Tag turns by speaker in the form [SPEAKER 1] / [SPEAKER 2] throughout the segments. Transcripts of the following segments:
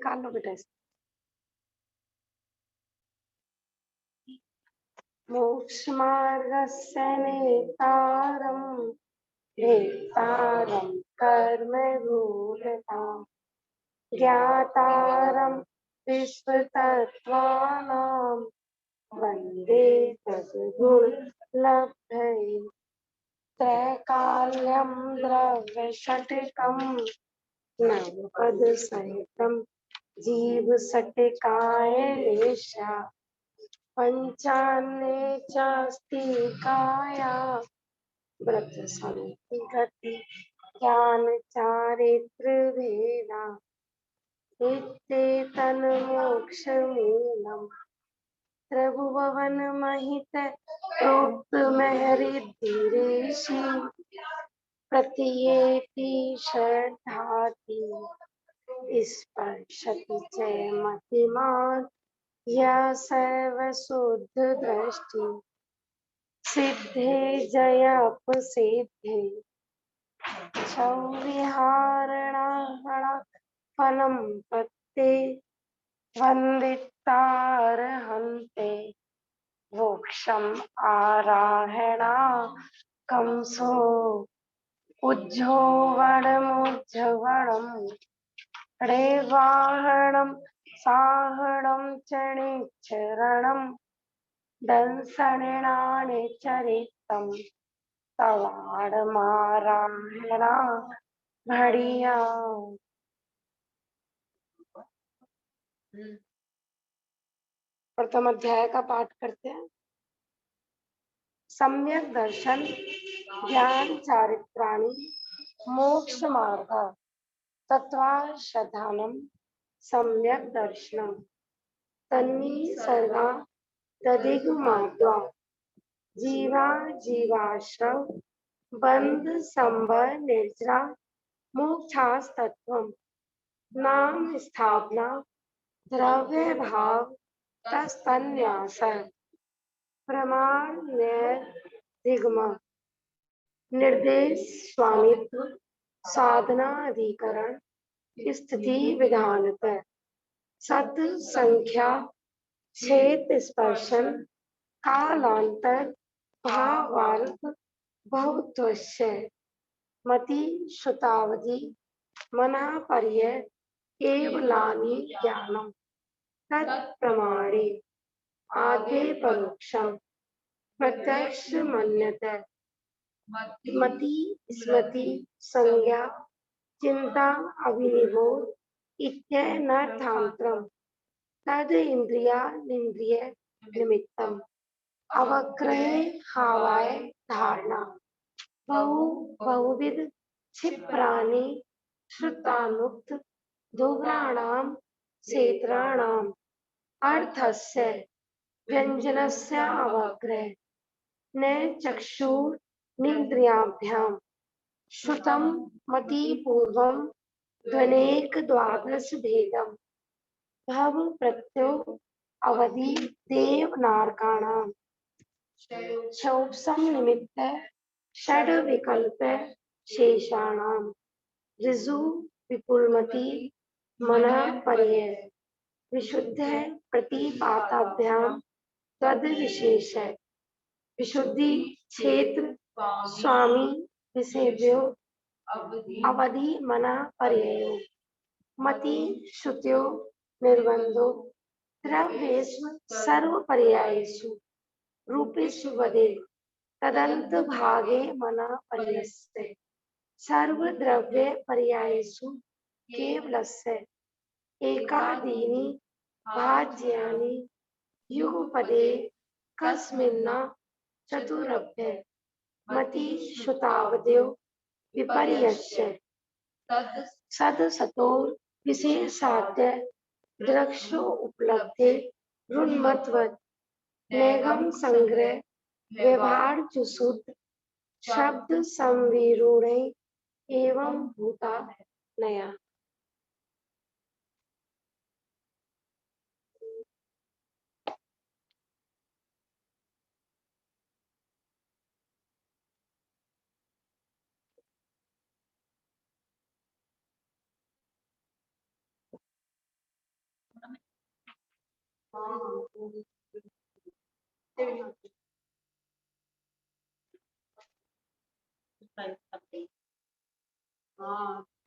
[SPEAKER 1] निकाल लो बेटा इसको। मोक्षमार्गस्य नेतारम् भेत्तारं कर्मभूरताम् ज्ञातारं विश्वतत्त्वानां वन्दे तद्गुणलब्धये त्रैकाल्यं द्रव्यषट्कं नवपदसहितं जीवषट्कायलेशा पञ्चान्ये चास्तिकाया व्रतसन्ति ज्ञानचारित्रभेदा इत्येतन्मोक्षमूलम् त्रिभुवन महित प्रोक्त महरिद्धिरेषि प्रतीयेति श्रद्धाति स्पर्शति च मतिमान् यः शुद्ध दृष्टि सिद्धे जयपसिद्धे क्षौविहारणा फलं पत्ते वन्दितारहन्ते मोक्षम् आराहणा कंसो उज्जोवणमुज्जवणम् रेवाहणं साहणं च निच्चरणं दंसणानि चरितं तवाडमाराहणा घड़िया। प्रथम अध्याय का पाठ करते हैं। सम्यक दर्शन ज्ञान चारित्राणि मोक्ष मार्ग तत्वाशधानम सम्यक दर्शनम तन्नी सर्वा तदिगमात्वा जीवा जीवाश्रव बंध संभव निर्जरा मोक्षास्तत्वम नाम स्थापना द्रव्य भाव तस्तन्यास प्रमाण निर्दिगम निर्देश स्वामित्व साधना अधिकरण स्थिति विधानत सत संख्या छेद स्पर्शन कालांतर भावार्थ बहुत्वस्य मति श्रुतावधि मना पर्य केवलानि ज्ञानम तत्प्रमाणे आगे परोक्षम प्रत्यक्ष मन्यते मति स्मृति संज्ञा चिंता अभिनिबोध इत्यनर्थांतरम तद इंद्रिया निंद्रिय निमित्तम अवक्रय हावाय धारणा बहुविध क्षिप्राणि श्रुतानुक्त दुग्राणाम क्षेत्राणाम अर्थस्य व्यंजनस्य अवक्रय न चक्षुर्निन्द्रियाभ्यां श्रुतं मतिपूर्वं ध्वनेक द्वादश भेदम भव प्रत्यो अवधि देवनारकाणां क्षौप्सं निमित्त षड विकल्प शेषाणां ऋजु विपुलमति मना पर्य विशुद्ध प्रतिपाताभ्यां तद विशेष विशुद्धि क्षेत्र स्वामी विषयभ्यो अवधि मना पर्ययो मति श्रुत्यो निर्बंधो द्रव्येषु सर्वपर्यायेषु रूपेषु वदे तदंत भागे मना पर्यस्य सर्वद्रव्य पर्यायेषु केवलस्य एकादीनि भाज्यानि युगपदे कस्मिन्ना चतुरभ्य मति श्रुतावद्यो विपर्यस्य सदसतोर विशेषाद्य द्रक्षो उपलब्धे रुन्मत्वत् नेगम संग्रह व्यवहार जुसुद शब्द संविरूढ़े एवं भूता नया।
[SPEAKER 2] हाँ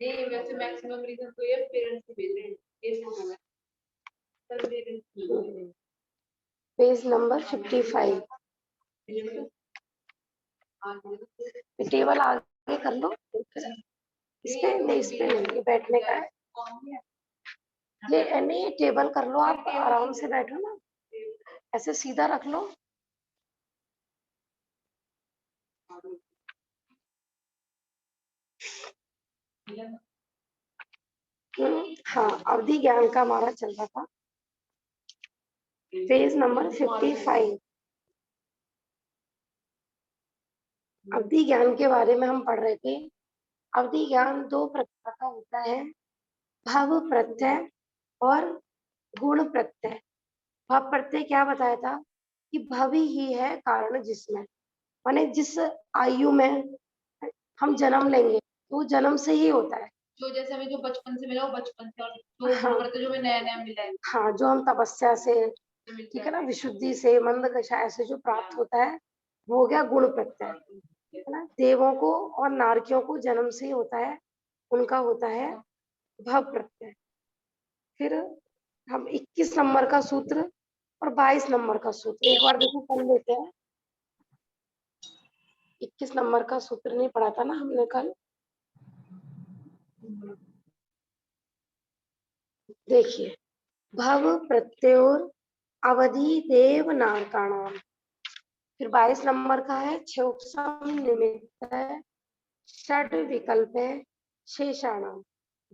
[SPEAKER 2] नहीं, वैसे मैक्सिमम रीजन तो ये पेरेंट्स ही भेज रहे हैं इस फोटो में, पर पेरेंट्स
[SPEAKER 1] पेज नंबर 55। टेबल आगे कर लो, इस पे नहीं, इस पे नहीं, ये बैठने का है। ये नहीं, टेबल कर लो, आप आराम से बैठो ना, ऐसे सीधा रख लो। हाँ, अवधि ज्ञान का हमारा चल रहा था, पेज नंबर 55। अवधि ज्ञान के बारे में हम पढ़ रहे थे। अवधि ज्ञान दो प्रकार का होता है, भव प्रत्यय और गुण प्रत्यय। भव प्रत्यय क्या बताया था कि भवि ही है कारण, जिसमें माने जिस आयु में हम जन्म लेंगे तो जन्म से ही होता है।
[SPEAKER 2] जो जैसे हमें जो बचपन से मिला वो बचपन से, और जो
[SPEAKER 1] हाँ,
[SPEAKER 2] गुण जो हमें नया नया मिला है,
[SPEAKER 1] हाँ, जो हम तपस्या से, ठीक है ना, विशुद्धि से, मंद कषाय से जो प्राप्त होता है वो हो गया गुण प्रत्यय, है ना। देवों को और नारकियों को जन्म से ही होता है, उनका होता है भव प्रत्यय। फिर हम 21 नंबर का सूत्र और 22 नंबर का सूत्र एक बार देखो पढ़ लेते हैं। 21 नंबर का सूत्र नहीं पढ़ा था ना हमने कल, देखिए, भव प्रत्योर अवधि देव नारकाणाम। फिर 22 नंबर का है क्षोभसम निमित्त षड विकल्प शेषाणाम।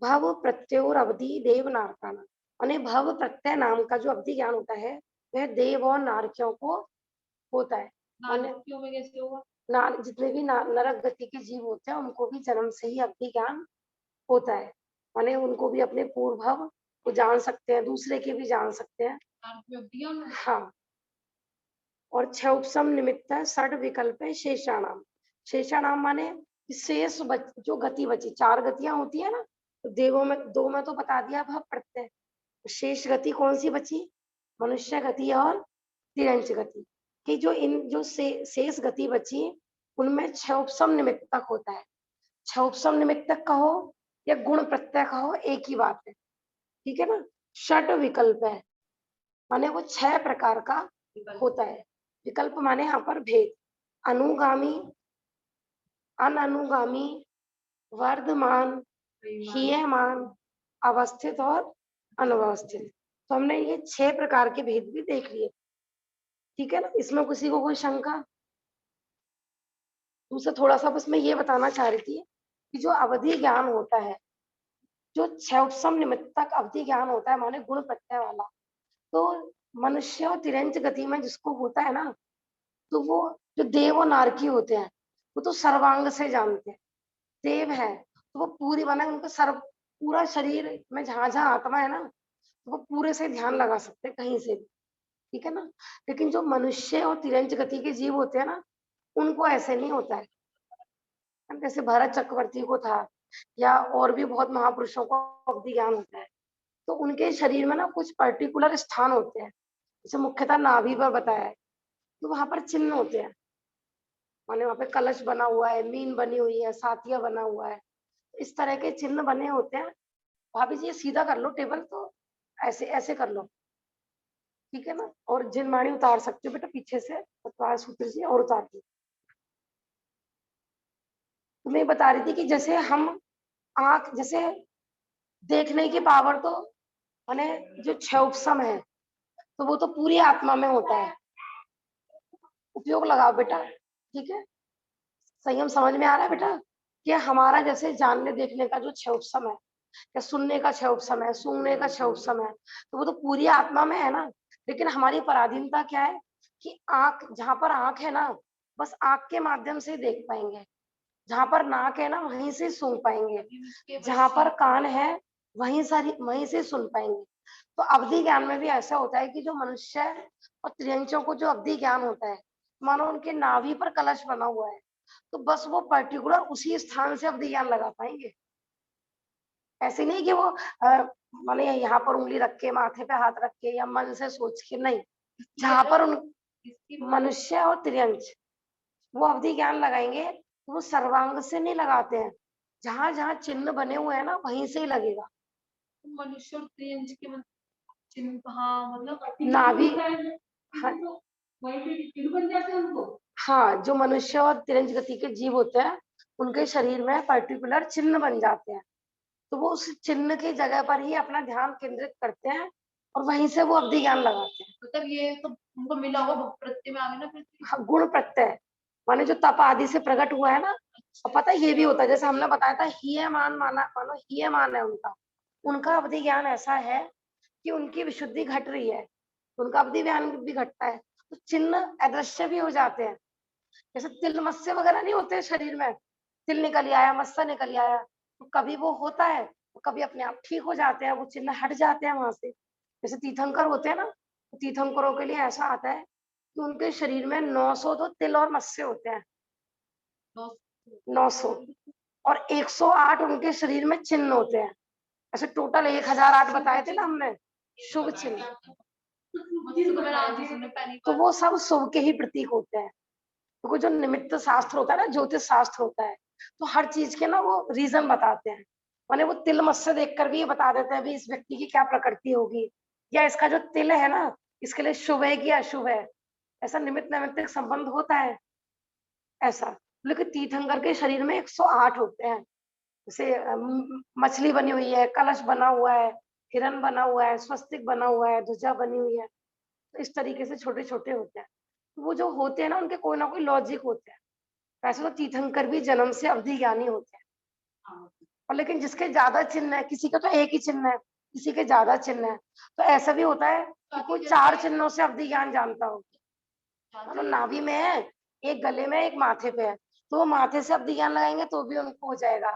[SPEAKER 1] भव प्रत्योर अवधि देव नारकाणाम, यानी भव प्रत्यय नाम का जो अवधि ज्ञान होता है वह देव और नारकियों को होता है।
[SPEAKER 2] नारकियों में कैसे होगा?
[SPEAKER 1] जितने भी नरक गति के जीव होते हैं उनको भी जन्म से ही अवधि ज्ञान होता है, माने उनको भी अपने पूर्व भव को जान सकते हैं, दूसरे के भी जान सकते हैं। हाँ, और क्षोभसम निमित्त षड विकल्प शेषाणाम। शेषाणाम माने शेष जो गति बची, चार गतियां होती है ना, तो देवों में दो में तो बता दिया भव प्रत्यय, शेष गति कौन सी बची, मनुष्य गति और तिरंच गति। कि जो इन जो शेष गति बची उनमें क्षोभसम निमित्तक होता है। क्षोभसम निमित्तक कहो या गुण प्रत्यय कहो एक ही बात है, ठीक है ना। षट विकल्प है, माने वो 6 प्रकार का होता है। विकल्प माने यहाँ पर भेद, अनुगामी, अननुगामी, वर्धमान, हीयमान, अवस्थित और अनवस्थित। तो हमने ये 6 प्रकार के भेद भी देख लिए, ठीक है ना। इसमें किसी को कोई शंका? तुमसे थोड़ा सा बस मैं ये बताना चाह रही थी कि जो अवधि ज्ञान होता है, जो क्षोभसम निमित्तक अवधि ज्ञान होता है माने गुण प्रत्यय वाला, तो मनुष्य और तिरंज गति में जिसको होता है ना, तो वो जो देव और नारकी होते हैं वो तो सर्वांग से जानते हैं। देव है तो वो पूरी बना, उनका सर्व पूरा शरीर में जहां जहां आत्मा है ना, तो वो पूरे से ध्यान लगा सकते हैं कहीं से भी, ठीक है ना। लेकिन जो मनुष्य और तिरंज गति के जीव होते हैं ना, उनको ऐसे नहीं होता है। जैसे भरत चक्रवर्ती को था, या और भी बहुत महापुरुषों को अवधि ज्ञान होता है, तो उनके शरीर में ना कुछ पर्टिकुलर स्थान होते हैं, जैसे मुख्यतः नाभि पर बताया है, तो वहां पर चिन्ह होते हैं, माने वहां पे कलश बना हुआ है, मीन बनी हुई है, सातिया बना हुआ है, इस तरह के चिन्ह बने होते हैं। भाभी जी ये सीधा कर लो टेबल, तो ऐसे ऐसे कर लो, ठीक है ना। और जिनवाणी उतार सकते हो बेटा पीछे से, पतवार सूत्र जी और उतार दो। तुम्हें बता रही थी कि जैसे हम आंख, जैसे देखने की पावर तो माने जो क्षोभसम है तो वो तो पूरी आत्मा में होता है, उपयोग लगाओ बेटा, ठीक है। संयम समझ में आ रहा है बेटा कि हमारा जैसे जानने देखने का जो क्षोभसम है, या सुनने का क्षोभसम है, सूंघने का क्षोभसम है, तो वो तो पूरी आत्मा में है ना। लेकिन हमारी पराधीनता क्या है कि आंख, जहां पर आंख है ना, बस आंख के माध्यम से देख पाएंगे, जहां पर नाक है ना वहीं से सूंघ पाएंगे, जहां पर कान है वहीं से सुन पाएंगे। तो अवधि ज्ञान में भी ऐसा होता है कि जो मनुष्य और त्रियंचों को जो अवधि ज्ञान होता है, मानो उनके नाभि पर कलश बना हुआ है, तो बस वो पर्टिकुलर उसी स्थान से अवधि ज्ञान लगा पाएंगे। ऐसे नहीं कि वो माने यहाँ पर उंगली रख के, माथे पे हाथ रख के या मन से सोच के नहीं, जहाँ पर उन मनुष्य और तिर्यंच वो अवधि ज्ञान लगाएंगे तो वो सर्वांग से नहीं लगाते हैं, जहां जहां चिन्ह बने हुए हैं ना वहीं से ही लगेगा।
[SPEAKER 2] मनुष्य और त्रियंच के मतलब चिन्ह, हाँ मतलब
[SPEAKER 1] नाभि, हाँ,
[SPEAKER 2] वहीं पे चिन्ह बन जाते हैं उनको।
[SPEAKER 1] हाँ, जो मनुष्य और तिरंज गति के जीव होते हैं उनके शरीर में पर्टिकुलर चिन्ह बन जाते हैं, तो वो उस चिन्ह की जगह पर ही अपना ध्यान केंद्रित करते हैं और वहीं से वो अवधि ज्ञान लगाते हैं।
[SPEAKER 2] मतलब ये तो उनको मिला होगा भव प्रत्यय में आ गया ना प्रत्यय।
[SPEAKER 1] हाँ, गुण प्रत्यय माने जो तप आदि से प्रकट हुआ है ना, और पता है ये भी होता है, जैसे हमने बताया था हीयमान माना, मानो हीयमान है उनका, उनका अवधि ज्ञान ऐसा है कि उनकी विशुद्धि घट रही है, उनका अवधि ज्ञान भी घटता है, तो चिन्ह अदृश्य भी हो जाते हैं। जैसे तिल मत्स्य वगैरह नहीं होते शरीर में, तिल निकल आया, मत्स्य निकल आया, तो कभी वो होता है, तो कभी अपने आप ठीक हो जाते हैं, वो चिन्ह हट जाते हैं वहां से। जैसे तीर्थंकर होते हैं ना, तो तीर्थंकरों के लिए ऐसा आता है कि उनके शरीर में 900 तो तिल और मत्स्य होते हैं, 900, और 108 उनके शरीर में चिन्ह होते हैं। ऐसे टोटल 1008 बताए थे ना हमने शुभ चिन्ह, तो वो सब शुभ के ही प्रतीक होते हैं। तो जो निमित्त शास्त्र होता है ना, ज्योतिष शास्त्र होता है, तो हर चीज के ना वो रीजन बताते हैं, माने वो तिल मत्स्य देखकर भी ये बता देते हैं अभी इस व्यक्ति की क्या प्रकृति होगी, या इसका जो तिल है ना इसके लिए शुभ है कि अशुभ है, ऐसा निमित्त नैमित्तिक संबंध होता है ऐसा। लेकिन तीर्थंकर के शरीर में 108 होते हैं, जैसे मछली बनी हुई है, कलश बना हुआ है, हिरन बना हुआ है, स्वस्तिक बना हुआ है, ध्वजा बनी हुई है, तो इस तरीके से छोटे छोटे होते हैं। तो वो जो होते हैं ना उनके कोई ना कोई लॉजिक होते हैं। वैसे तो तीर्थंकर भी जन्म से अवधि ज्ञानी होते हैं, और लेकिन जिसके ज्यादा चिन्ह है, किसी का तो एक ही चिन्ह है, किसी के ज्यादा चिन्ह है, तो ऐसा भी होता है कि कोई 4 चिन्हों से अवधि ज्ञान जानता हो, मतलब नाभि में है, एक गले में, एक माथे पे है, तो वो माथे से अवधि ज्ञान लगाएंगे तो भी उनको हो जाएगा,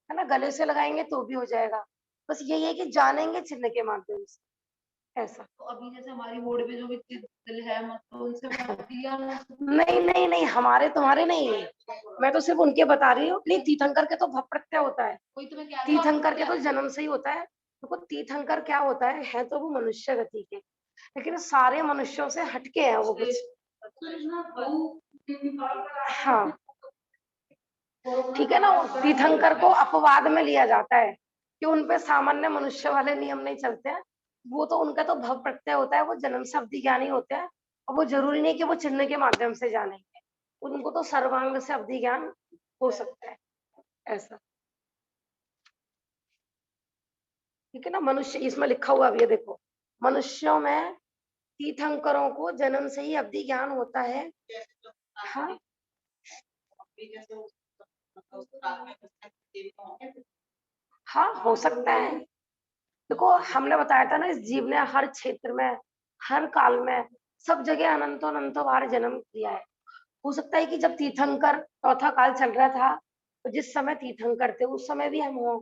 [SPEAKER 1] है ना, गले से लगाएंगे तो भी हो जाएगा। बस यही है कि जानेंगे चिन्ह के माध्यम से ऐसा।
[SPEAKER 2] तो अभी जैसे हमारी बोर्ड पे जो भी तिल है मतलब उनसे
[SPEAKER 1] नहीं नहीं नहीं, हमारे तुम्हारे नहीं, मैं तो सिर्फ उनके बता रही हूँ। नहीं, तीर्थंकर के तो भव प्रत्यय होता है, तीर्थंकर के तो जन्म से ही होता है। देखो तीर्थंकर क्या होता है तो वो मनुष्य गति के, लेकिन सारे मनुष्यों से हटके हैं वो कुछ। हाँ ठीक है ना, तीर्थंकर को अपवाद में लिया जाता है कि उनपे सामान्य मनुष्य वाले नियम नहीं चलते हैं, वो तो उनका तो भव प्रत्यय होता है, वो जन्म से अवधि ज्ञानी होते हैं, और वो जरूरी नहीं कि वो चिन्ह के माध्यम से जानेंगे, उनको तो सर्वांग से अवधि ज्ञान हो सकता है ऐसा। ठीक है ना, मनुष्य इसमें लिखा हुआ भी है, देखो मनुष्यों में तीर्थंकरों को जन्म से ही अवधि ज्ञान होता है। हाँ हाँ हो सकता है। देखो हमने बताया था ना, इस जीव ने हर क्षेत्र में, हर काल में, सब जगह अनंतो अनंतो बार जन्म लिया है। हो सकता है कि जब तीर्थंकर चौथा काल चल रहा था, तो जिस समय तीर्थंकर थे उस समय भी हम हो,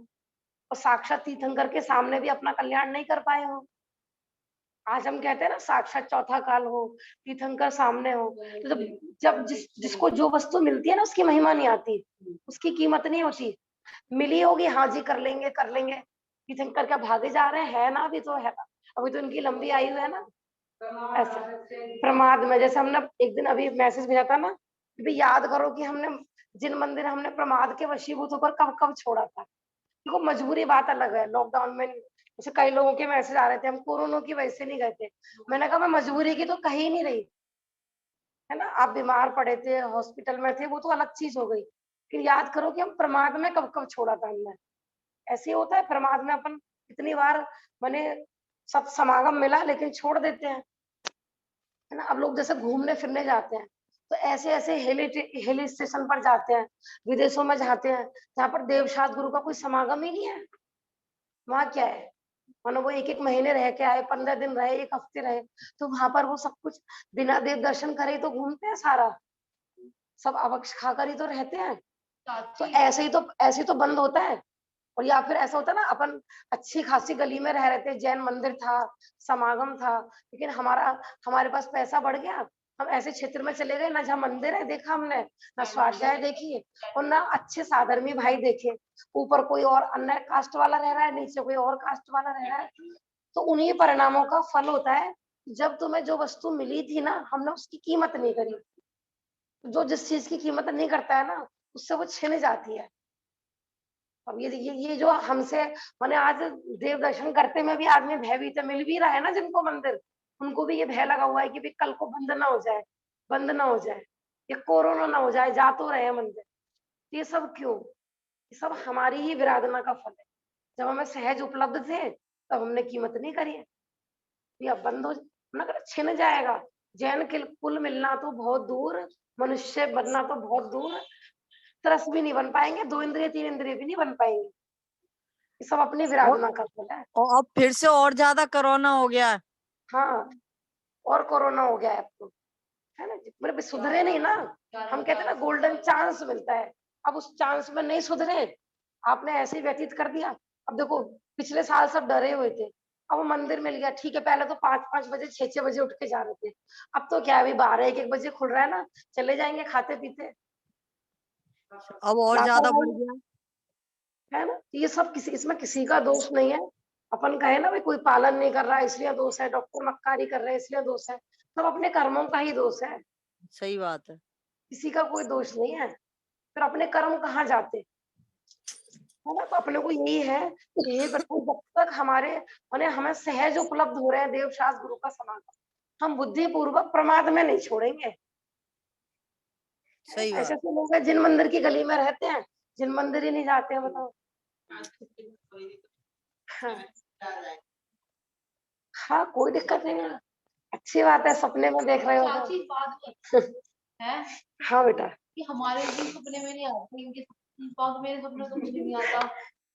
[SPEAKER 1] और साक्षात तीर्थंकर के सामने भी अपना कल्याण नहीं कर पाए हो। आज हम कहते हैं ना साक्षात चौथा काल हो, तीर्थंकर सामने हो, तो जब जब जिसको जो वस्तु मिलती है ना उसकी महिमा नहीं आती, उसकी कीमत नहीं होती। मिली होगी, हाँ जी कर लेंगे कर लेंगे, तीर्थंकर क्या भागे जा रहे हैं, है ना, अभी तो है ना, अभी तो इनकी लंबी आयु है ना। ऐसा प्रमाद में, जैसे हमने एक दिन अभी मैसेज भेजा था ना कि भाई याद करो कि हमने जिन मंदिर हमने प्रमाद के वशीभूत होकर कब कब छोड़ा था। देखो मजबूरी बात अलग है, लॉकडाउन में जैसे कई लोगों के मैसेज आ रहे थे हम कोरोना की वजह से नहीं गए थे, मैंने कहा मैं मजबूरी की तो कहीं नहीं रही, है ना, आप बीमार पड़े थे, हॉस्पिटल में थे, वो तो अलग चीज हो गई, फिर याद करो कि हम प्रमाद में कब कब छोड़ा था हमने। ऐसे ही होता है प्रमाद में अपन कितनी बार, मैंने सब समागम मिला लेकिन छोड़ देते हैं, है ना। अब लोग जैसे घूमने फिरने जाते हैं, तो ऐसे ऐसे हिल स्टेशन पर जाते हैं, विदेशों में जाते हैं जहाँ पर देवशाद गुरु का कोई समागम ही नहीं है। वहाँ क्या है, मानो वो एक एक महीने रह के आए, 15 दिन रहे, एक हफ्ते रहे, तो वहां पर वो सब कुछ बिना देव दर्शन करे तो घूमते हैं सारा, सब अवक्ष खाकर ही तो रहते हैं। तो ऐसे ही तो बंद होता है। और या फिर ऐसा होता है ना, अपन अच्छी खासी गली में रह रहे थे, जैन मंदिर था, समागम था, लेकिन हमारे पास पैसा बढ़ गया, हम ऐसे क्षेत्र में चले गए ना जहाँ मंदिर है देखा हमने, ना स्वाध्याय देखी और ना अच्छे साधर्मी भाई देखे। ऊपर कोई और अन्य कास्ट वाला रह रहा है, नीचे कोई और कास्ट वाला रह रहा है। तो उन्हीं परिणामों का फल होता है। जब तुम्हें जो वस्तु मिली थी ना, हमने उसकी कीमत नहीं करी। जो जिस चीज की कीमत नहीं करता है ना, उससे वो छिन जाती है। अब ये जो हमसे माने आज देव दर्शन करते में भी आदमी भयभीत है, मिल भी रहा है ना जिनको मंदिर, उनको भी ये भय लगा हुआ है कि भाई कल को बंद ना हो जाए, बंद ना हो जाए, ये कोरोना ना हो जाए, जा तो रहे हैं मंदिर। ये सब क्यों? ये सब हमारी ही विराधना का फल है। जब हमें सहज उपलब्ध थे तब हमने कीमत नहीं करी है। ये अब बंद हो मगर छिन जाएगा। जैन कुल मिलना तो बहुत दूर, मनुष्य बनना तो बहुत दूर, तरस भी नहीं बन पाएंगे, 2 इंद्रिय 3 इंद्रिय भी नहीं बन पाएंगे। ये सब अपनी
[SPEAKER 3] और
[SPEAKER 1] विराधना का फल है।
[SPEAKER 3] अब फिर से और ज्यादा कोरोना हो गया है।
[SPEAKER 1] हाँ, और कोरोना हो गया है अब तो, है ना? मतलब सुधरे नहीं ना। हम कहते हैं ना गोल्डन चांस मिलता है, अब उस चांस में नहीं सुधरे, आपने ऐसे ही व्यतीत कर दिया। अब देखो पिछले साल सब डरे हुए थे, अब वो मंदिर मिल गया, ठीक है। पहले तो 5-5 बजे 6-6 बजे उठ के जा रहे थे, अब तो क्या है, अभी 12-1-1 बजे खुल रहा है ना, चले जाएंगे खाते पीते।
[SPEAKER 3] अब और ज्यादा बढ़
[SPEAKER 1] लापरवाही
[SPEAKER 3] गया।
[SPEAKER 1] है ना। ये सब किसी, इसमें किसी का दोष नहीं है। अपन कहे ना भाई कोई पालन नहीं कर रहा है इसलिए दोष है, डॉक्टर मक्कारी कर रहे हैं इसलिए दोष है, सब अपने कर्मों का ही दोष है,
[SPEAKER 3] सही बात है।
[SPEAKER 1] किसी का कोई दोष नहीं है। फिर अपने कर्म कहाँ जाते, है ना? तो अपने को यही है कि ये प्रभु जब तक हमारे माने हमें सहज उपलब्ध हो रहे हैं देव शास्त्र गुरु का समागम, हम बुद्धि पूर्वक प्रमाद में नहीं छोड़ेंगे।
[SPEAKER 3] सही
[SPEAKER 1] ऐसे
[SPEAKER 3] बात।
[SPEAKER 1] ऐसे लोग हैं जिन मंदिर की गली में रहते हैं, जिन मंदिर ही नहीं जाते हैं, बताओ। हाँ, हाँ, कोई दिक्कत नहीं है, अच्छी बात है, सपने में देख रहे हो तो।
[SPEAKER 2] चाची बात है
[SPEAKER 1] हाँ बेटा,
[SPEAKER 2] कि हमारे भी सपने में नहीं आते, इनके तो मेरे सपने तो मुझे नहीं आता।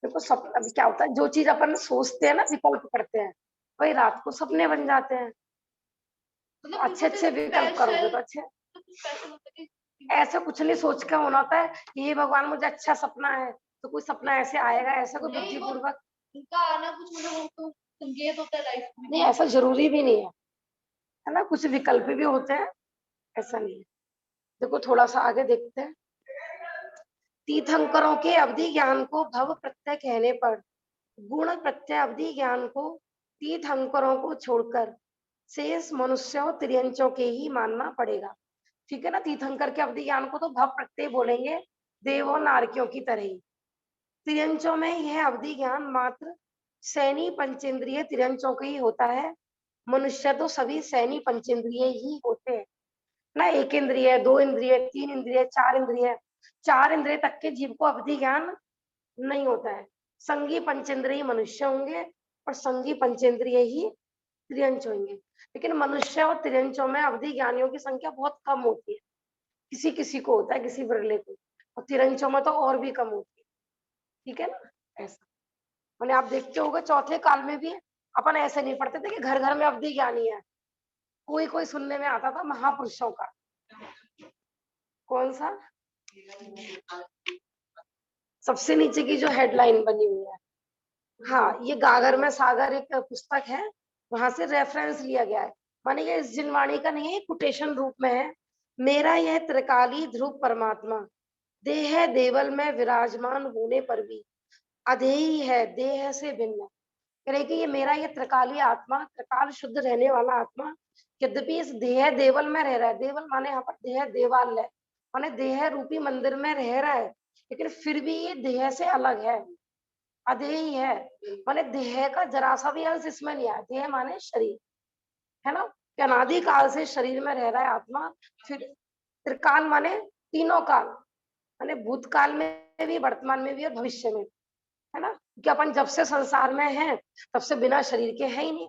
[SPEAKER 1] देखो सपना अभी क्या होता है, जो चीज अपन सोचते हैं ना, विकल्प करते हैं, वही रात को सपने बन जाते हैं। तो
[SPEAKER 2] मतलब
[SPEAKER 1] अच्छे अच्छे विकल्प करोगे तो अच्छे।
[SPEAKER 2] स्पेशल होता है कि
[SPEAKER 1] ऐसा कुछ नहीं सोच के होना होता है कि ये भगवान मुझे अच्छा सपना है, तो कोई सपना ऐसे आएगा, ऐसा कोई
[SPEAKER 2] नहीं, वो
[SPEAKER 1] बुद्धिपूर्वक
[SPEAKER 2] इनका आना कुछ मतलब वो तो संकेत होता है लाइफ में।
[SPEAKER 1] नहीं, ऐसा जरूरी भी नहीं है ना, कुछ विकल्प भी होते हैं, ऐसा नहीं है। देखो थोड़ा सा आगे देखते हैं। तीर्थंकरों के अवधि ज्ञान को भव प्रत्यय कहने पर गुण प्रत्यय अवधि ज्ञान को तीर्थंकरों को छोड़कर शेष मनुष्यों त्रियंचों के ही मानना पड़ेगा। ठीक है ना, तीर्थंकर के अवधि ज्ञान को तो भव प्रत्यय बोलेंगे, देवों नारकियों की तरह ही। त्रियंचों में यह अवधि ज्ञान मात्र सैनी पंचेंद्रिय त्रियंचों का ही होता है। मनुष्य तो सभी सैनी पंचेंद्रिय ही होते हैं ना, 1 इंद्रिय 2 इंद्रिय 3 इंद्रिय 4 इंद्रिय, 4 इंद्रिय तक के जीव को अवधि ज्ञान नहीं होता है। संगी पंचेंद्रिय मनुष्य होंगे और संगी पंचेंद्रिय ही त्रियंच होंगे। लेकिन मनुष्य और त्रियंचों में अवधि ज्ञानियों की संख्या बहुत कम होती है, किसी किसी को होता है, किसी बिरले को, और तिरंचों में तो और भी कम होती है। ठीक है ना, ऐसा मैंने आप देखते होगे चौथे काल में भी अपन ऐसे नहीं पढ़ते थे कि घर घर में अवधि ज्ञानी है, कोई कोई सुनने में आता था महापुरुषों का। कौन सा? सबसे नीचे की जो हेडलाइन बनी हुई है, हाँ, ये गागर में सागर एक पुस्तक है, वहां से रेफरेंस लिया गया है। माने ये इस जिनवाणी का नहीं है, कोटेशन रूप में है। मेरा यह त्रिकाली ध्रुव परमात्मा देह देवल में विराजमान होने पर भी अधेय है, देह से भिन्न। कह रहे कि ये मेरा ये त्रिकाली आत्मा, त्रिकाल शुद्ध रहने वाला आत्मा, यद्यपि इस देह देवल में रह रहा है, देवल माने यहाँ पर देह देवाल है, माने देह रूपी मंदिर में रह रहा है, लेकिन फिर भी ये देह से अलग है, अधेय है। माने देह का जरा सा भी अंश इसमें नहीं आया। देह माने शरीर, है ना, कि अनादि काल से शरीर में रह रहा है आत्मा। फिर त्रिकाल माने तीनों काल, माने भूतकाल में भी, वर्तमान में भी और भविष्य में, है ना, कि अपन जब से संसार में हैं तब से बिना शरीर के है ही नहीं,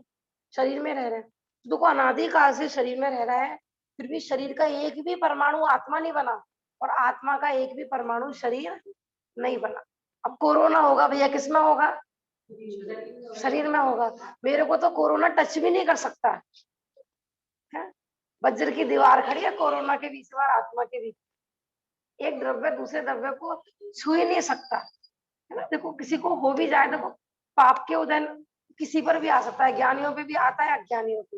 [SPEAKER 1] शरीर में रह रहे हैं। तो देखो अनादि काल से शरीर में रह रहा है, फिर भी शरीर का एक भी परमाणु आत्मा नहीं बना, और आत्मा का एक भी परमाणु शरीर नहीं बना। अब कोरोना होगा भैया, किसमें होगा? शरीर में होगा। मेरे को तो कोरोना टच भी नहीं कर सकता है, वज्र की दीवार खड़ी है कोरोना के बीच में और आत्मा के बीच, एक द्रव्य दूसरे द्रव्य को छू ही नहीं सकता, है ना। देखो किसी को हो भी जाए, देखो पाप के उदय किसी पर भी आ सकता है, ज्ञानियों पे भी आता है, अज्ञानियों पे,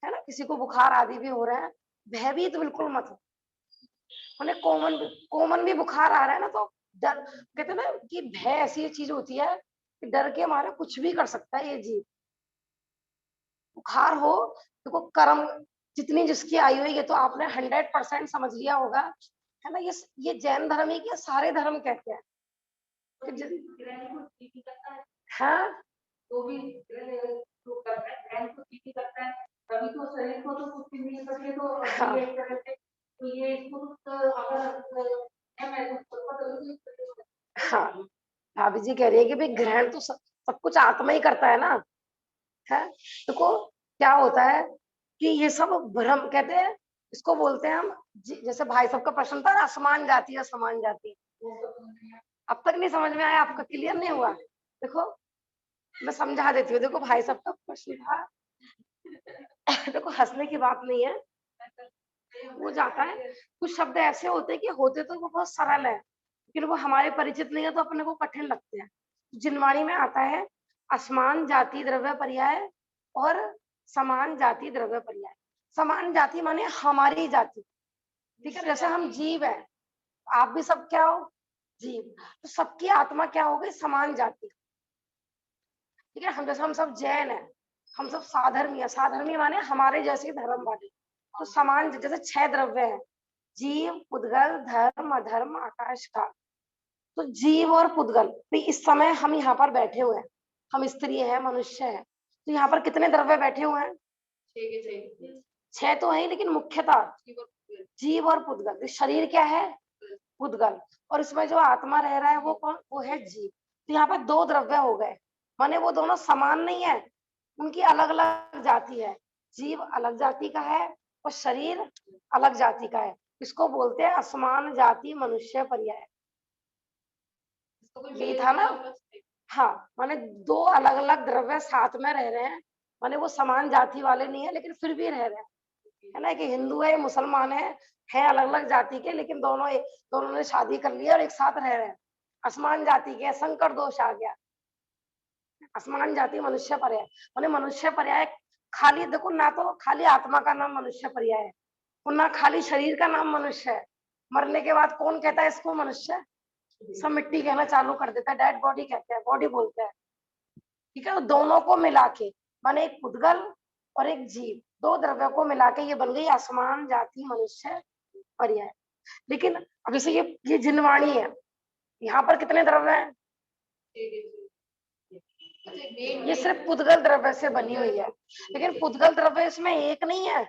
[SPEAKER 1] है ना। किसी को बुखार आदि भी हो रहे हैं, भयभीत बिल्कुल मत हो। उन्हें कॉमन कॉमन भी बुखार आ रहा है ना, तो डर, कहते हैं ना कि भय ऐसी चीज होती है कि डर के मारे कुछ भी कर सकता है ये जीव। बुखार हो, देखो कर्म जितनी जिसकी आयु है, ये तो आपने 100% समझ लिया होगा, है ना। ये जैन धर्म ही क्या, सारे धर्म कहते हैं कि
[SPEAKER 2] ग्रहण को ठीक ही करता है,
[SPEAKER 1] हाँ
[SPEAKER 2] तो भी ग्रहण को करता है, ग्रहण को ठीक ही करता है, तभी तो शरीर को तो कुछ भी नहीं करते, तो
[SPEAKER 1] हाँ
[SPEAKER 2] ये तरह से तो ये इसको तो अगर मैं
[SPEAKER 1] हाँ, भाभी जी कह रही है कि भाई ग्रहण तो सब कुछ आत्मा ही करता है ना, है। देखो क्या होता है कि ये सब भ्रम कहते हैं, इसको बोलते हैं हम जैसे भाई साहब का प्रश्न था ना, असमान जाति है समान जाति। अब तक नहीं समझ में आया आपका, क्लियर नहीं हुआ? देखो मैं समझा देती हूँ। देखो भाई साहब का प्रश्न था देखो हंसने की बात नहीं है, हो जाता है। कुछ शब्द ऐसे होते हैं कि होते तो वो बहुत सरल है, लेकिन वो हमारे परिचित नहीं है तो अपने को कठिन लगते हैं। जिनवाणी में आता है असमान जाति द्रव्य पर्याय और समान जाति द्रव्य पर्याय। समान जाति माने हमारी जाति, ठीक है। जैसे हम जीव है, आप भी सब क्या हो, जीव। तो सबकी आत्मा क्या हो गई, समान जाति, ठीक है। हम जैसे हम सब जैन है, हम सब साधर्मी है। साधर्मी माने हमारे जैसे धर्म वाले। तो समान जैसे 6 द्रव्य है, जीव पुद्गल धर्म अधर्म आकाश का। तो जीव और पुद्गल भी इस समय हम यहाँ पर बैठे हुए हैं, हम स्त्री है मनुष्य है, तो यहाँ पर कितने द्रव्य बैठे हुए हैं, 6 तो है, लेकिन मुख्यतः जीव और पुद्गल। तो शरीर क्या है, पुद्गल, और इसमें जो आत्मा रह रहा है वो कौन, वो है जीव। तो यहाँ पर 2 द्रव्य हो गए, माने वो दोनों समान नहीं है, उनकी अलग अलग जाति है। जीव अलग जाति का है और शरीर अलग जाति का है। इसको बोलते हैं असमान जाति मनुष्य पर्याय। यही था ना, हाँ। माने 2 अलग अलग द्रव्य साथ में रह रहे हैं, माने वो समान जाति वाले नहीं है लेकिन फिर भी रह रहे हैं, है ना। कि हिंदू है मुसलमान है अलग अलग जाति के, लेकिन दोनों ने शादी कर लिया और एक साथ रह रहे हैं। असमान जाति के, संकर दोष आ गया। असमान जाति मनुष्य पर्याय माने मनुष्य पर्याय खाली, देखो ना तो खाली आत्मा का नाम मनुष्य पर्याय है और ना खाली शरीर का नाम मनुष्य है। मरने के बाद कौन कहता है इसको मनुष्य, सब मिट्टी कहना चालू कर देता है, डेड बॉडी कहते हैं, बॉडी बोलते हैं, ठीक है। तो दोनों को मिला के माने एक पुद्गल और एक जीव, 2 द्रव्यों को मिला के ये बन गई असमान जाति मनुष्य पर्याय। लेकिन अब जैसे ये जिनवाणी है, यहाँ पर कितने द्रव्य हैं, ये सिर्फ पुद्गल द्रव्य से बनी हुई है, लेकिन पुद्गल द्रव्य इसमें एक नहीं है,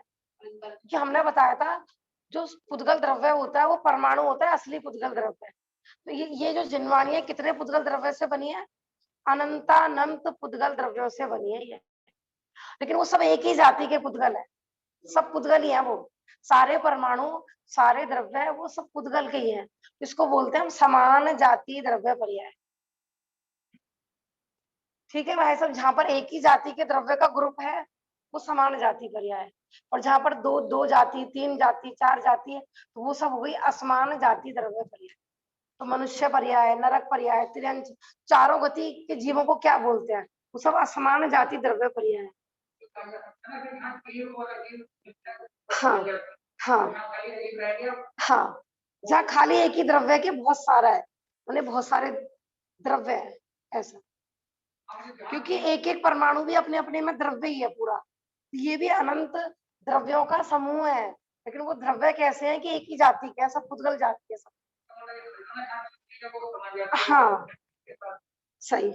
[SPEAKER 1] कि हमने बताया था जो पुद्गल द्रव्य होता है वो परमाणु होता है, असली पुद्गल द्रव्य। तो ये जो जिनवाणी है कितने पुद्गल द्रव्य से बनी है, अनंतानंत पुद्गल द्रव्यों से बनी है ये। लेकिन वो सब एक ही जाति के पुद्गल है, सब पुद्गल ही है। वो सारे परमाणु सारे द्रव्य वो सब पुद्गल के ही हैं। इसको बोलते हैं हम समान जाति द्रव्य पर्याय, ठीक है भाई साहब। जहां पर एक ही जाति के द्रव्य का ग्रुप है वो समान जाति पर्याय है, और जहां पर दो जाति 3 जाति 4 जाति है तो वो सब हो गई असमान जाति द्रव्य पर्याय। तो मनुष्य पर्याय, नरक पर्याय, तिर्यंच, चारों गति के जीवों को क्या बोलते हैं, वो सब असमान जाति द्रव्य पर्याय है। हाँ हाँ हाँ, जहाँ खाली एक ही द्रव्य के बहुत सारा है, उन्हें बहुत सारे द्रव्य है ऐसा, क्योंकि एक एक परमाणु भी अपने अपने में द्रव्य ही है पूरा। ये भी अनंत द्रव्यों का समूह है, लेकिन वो द्रव्य कैसे हैं कि एक ही जाति के, सब पुद्गल जाति के सब। हाँ सही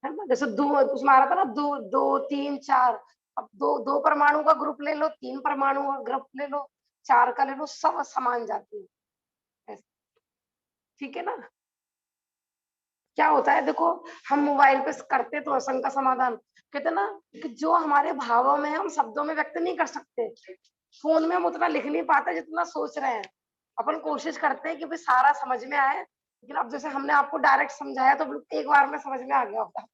[SPEAKER 1] है ना। जैसे 2 उसमें आ रहा था ना, 2 2 3 4, अब 2 परमाणु का ग्रुप ले लो, 3 परमाणु का ग्रुप ले लो, 4 का ले लो, सब समान जाति है, ठीक है ना। क्या होता है देखो, हम मोबाइल पे करते तो असंग का समाधान, कहते ना कि जो हमारे भावों में हम शब्दों में व्यक्त नहीं कर सकते, फोन में हम उतना लिख नहीं पाते जितना सोच रहे हैं। अपन कोशिश करते हैं कि भाई सारा समझ में आए, लेकिन अब जैसे हमने आपको डायरेक्ट समझाया तो एक बार में समझ में आ गया होगा,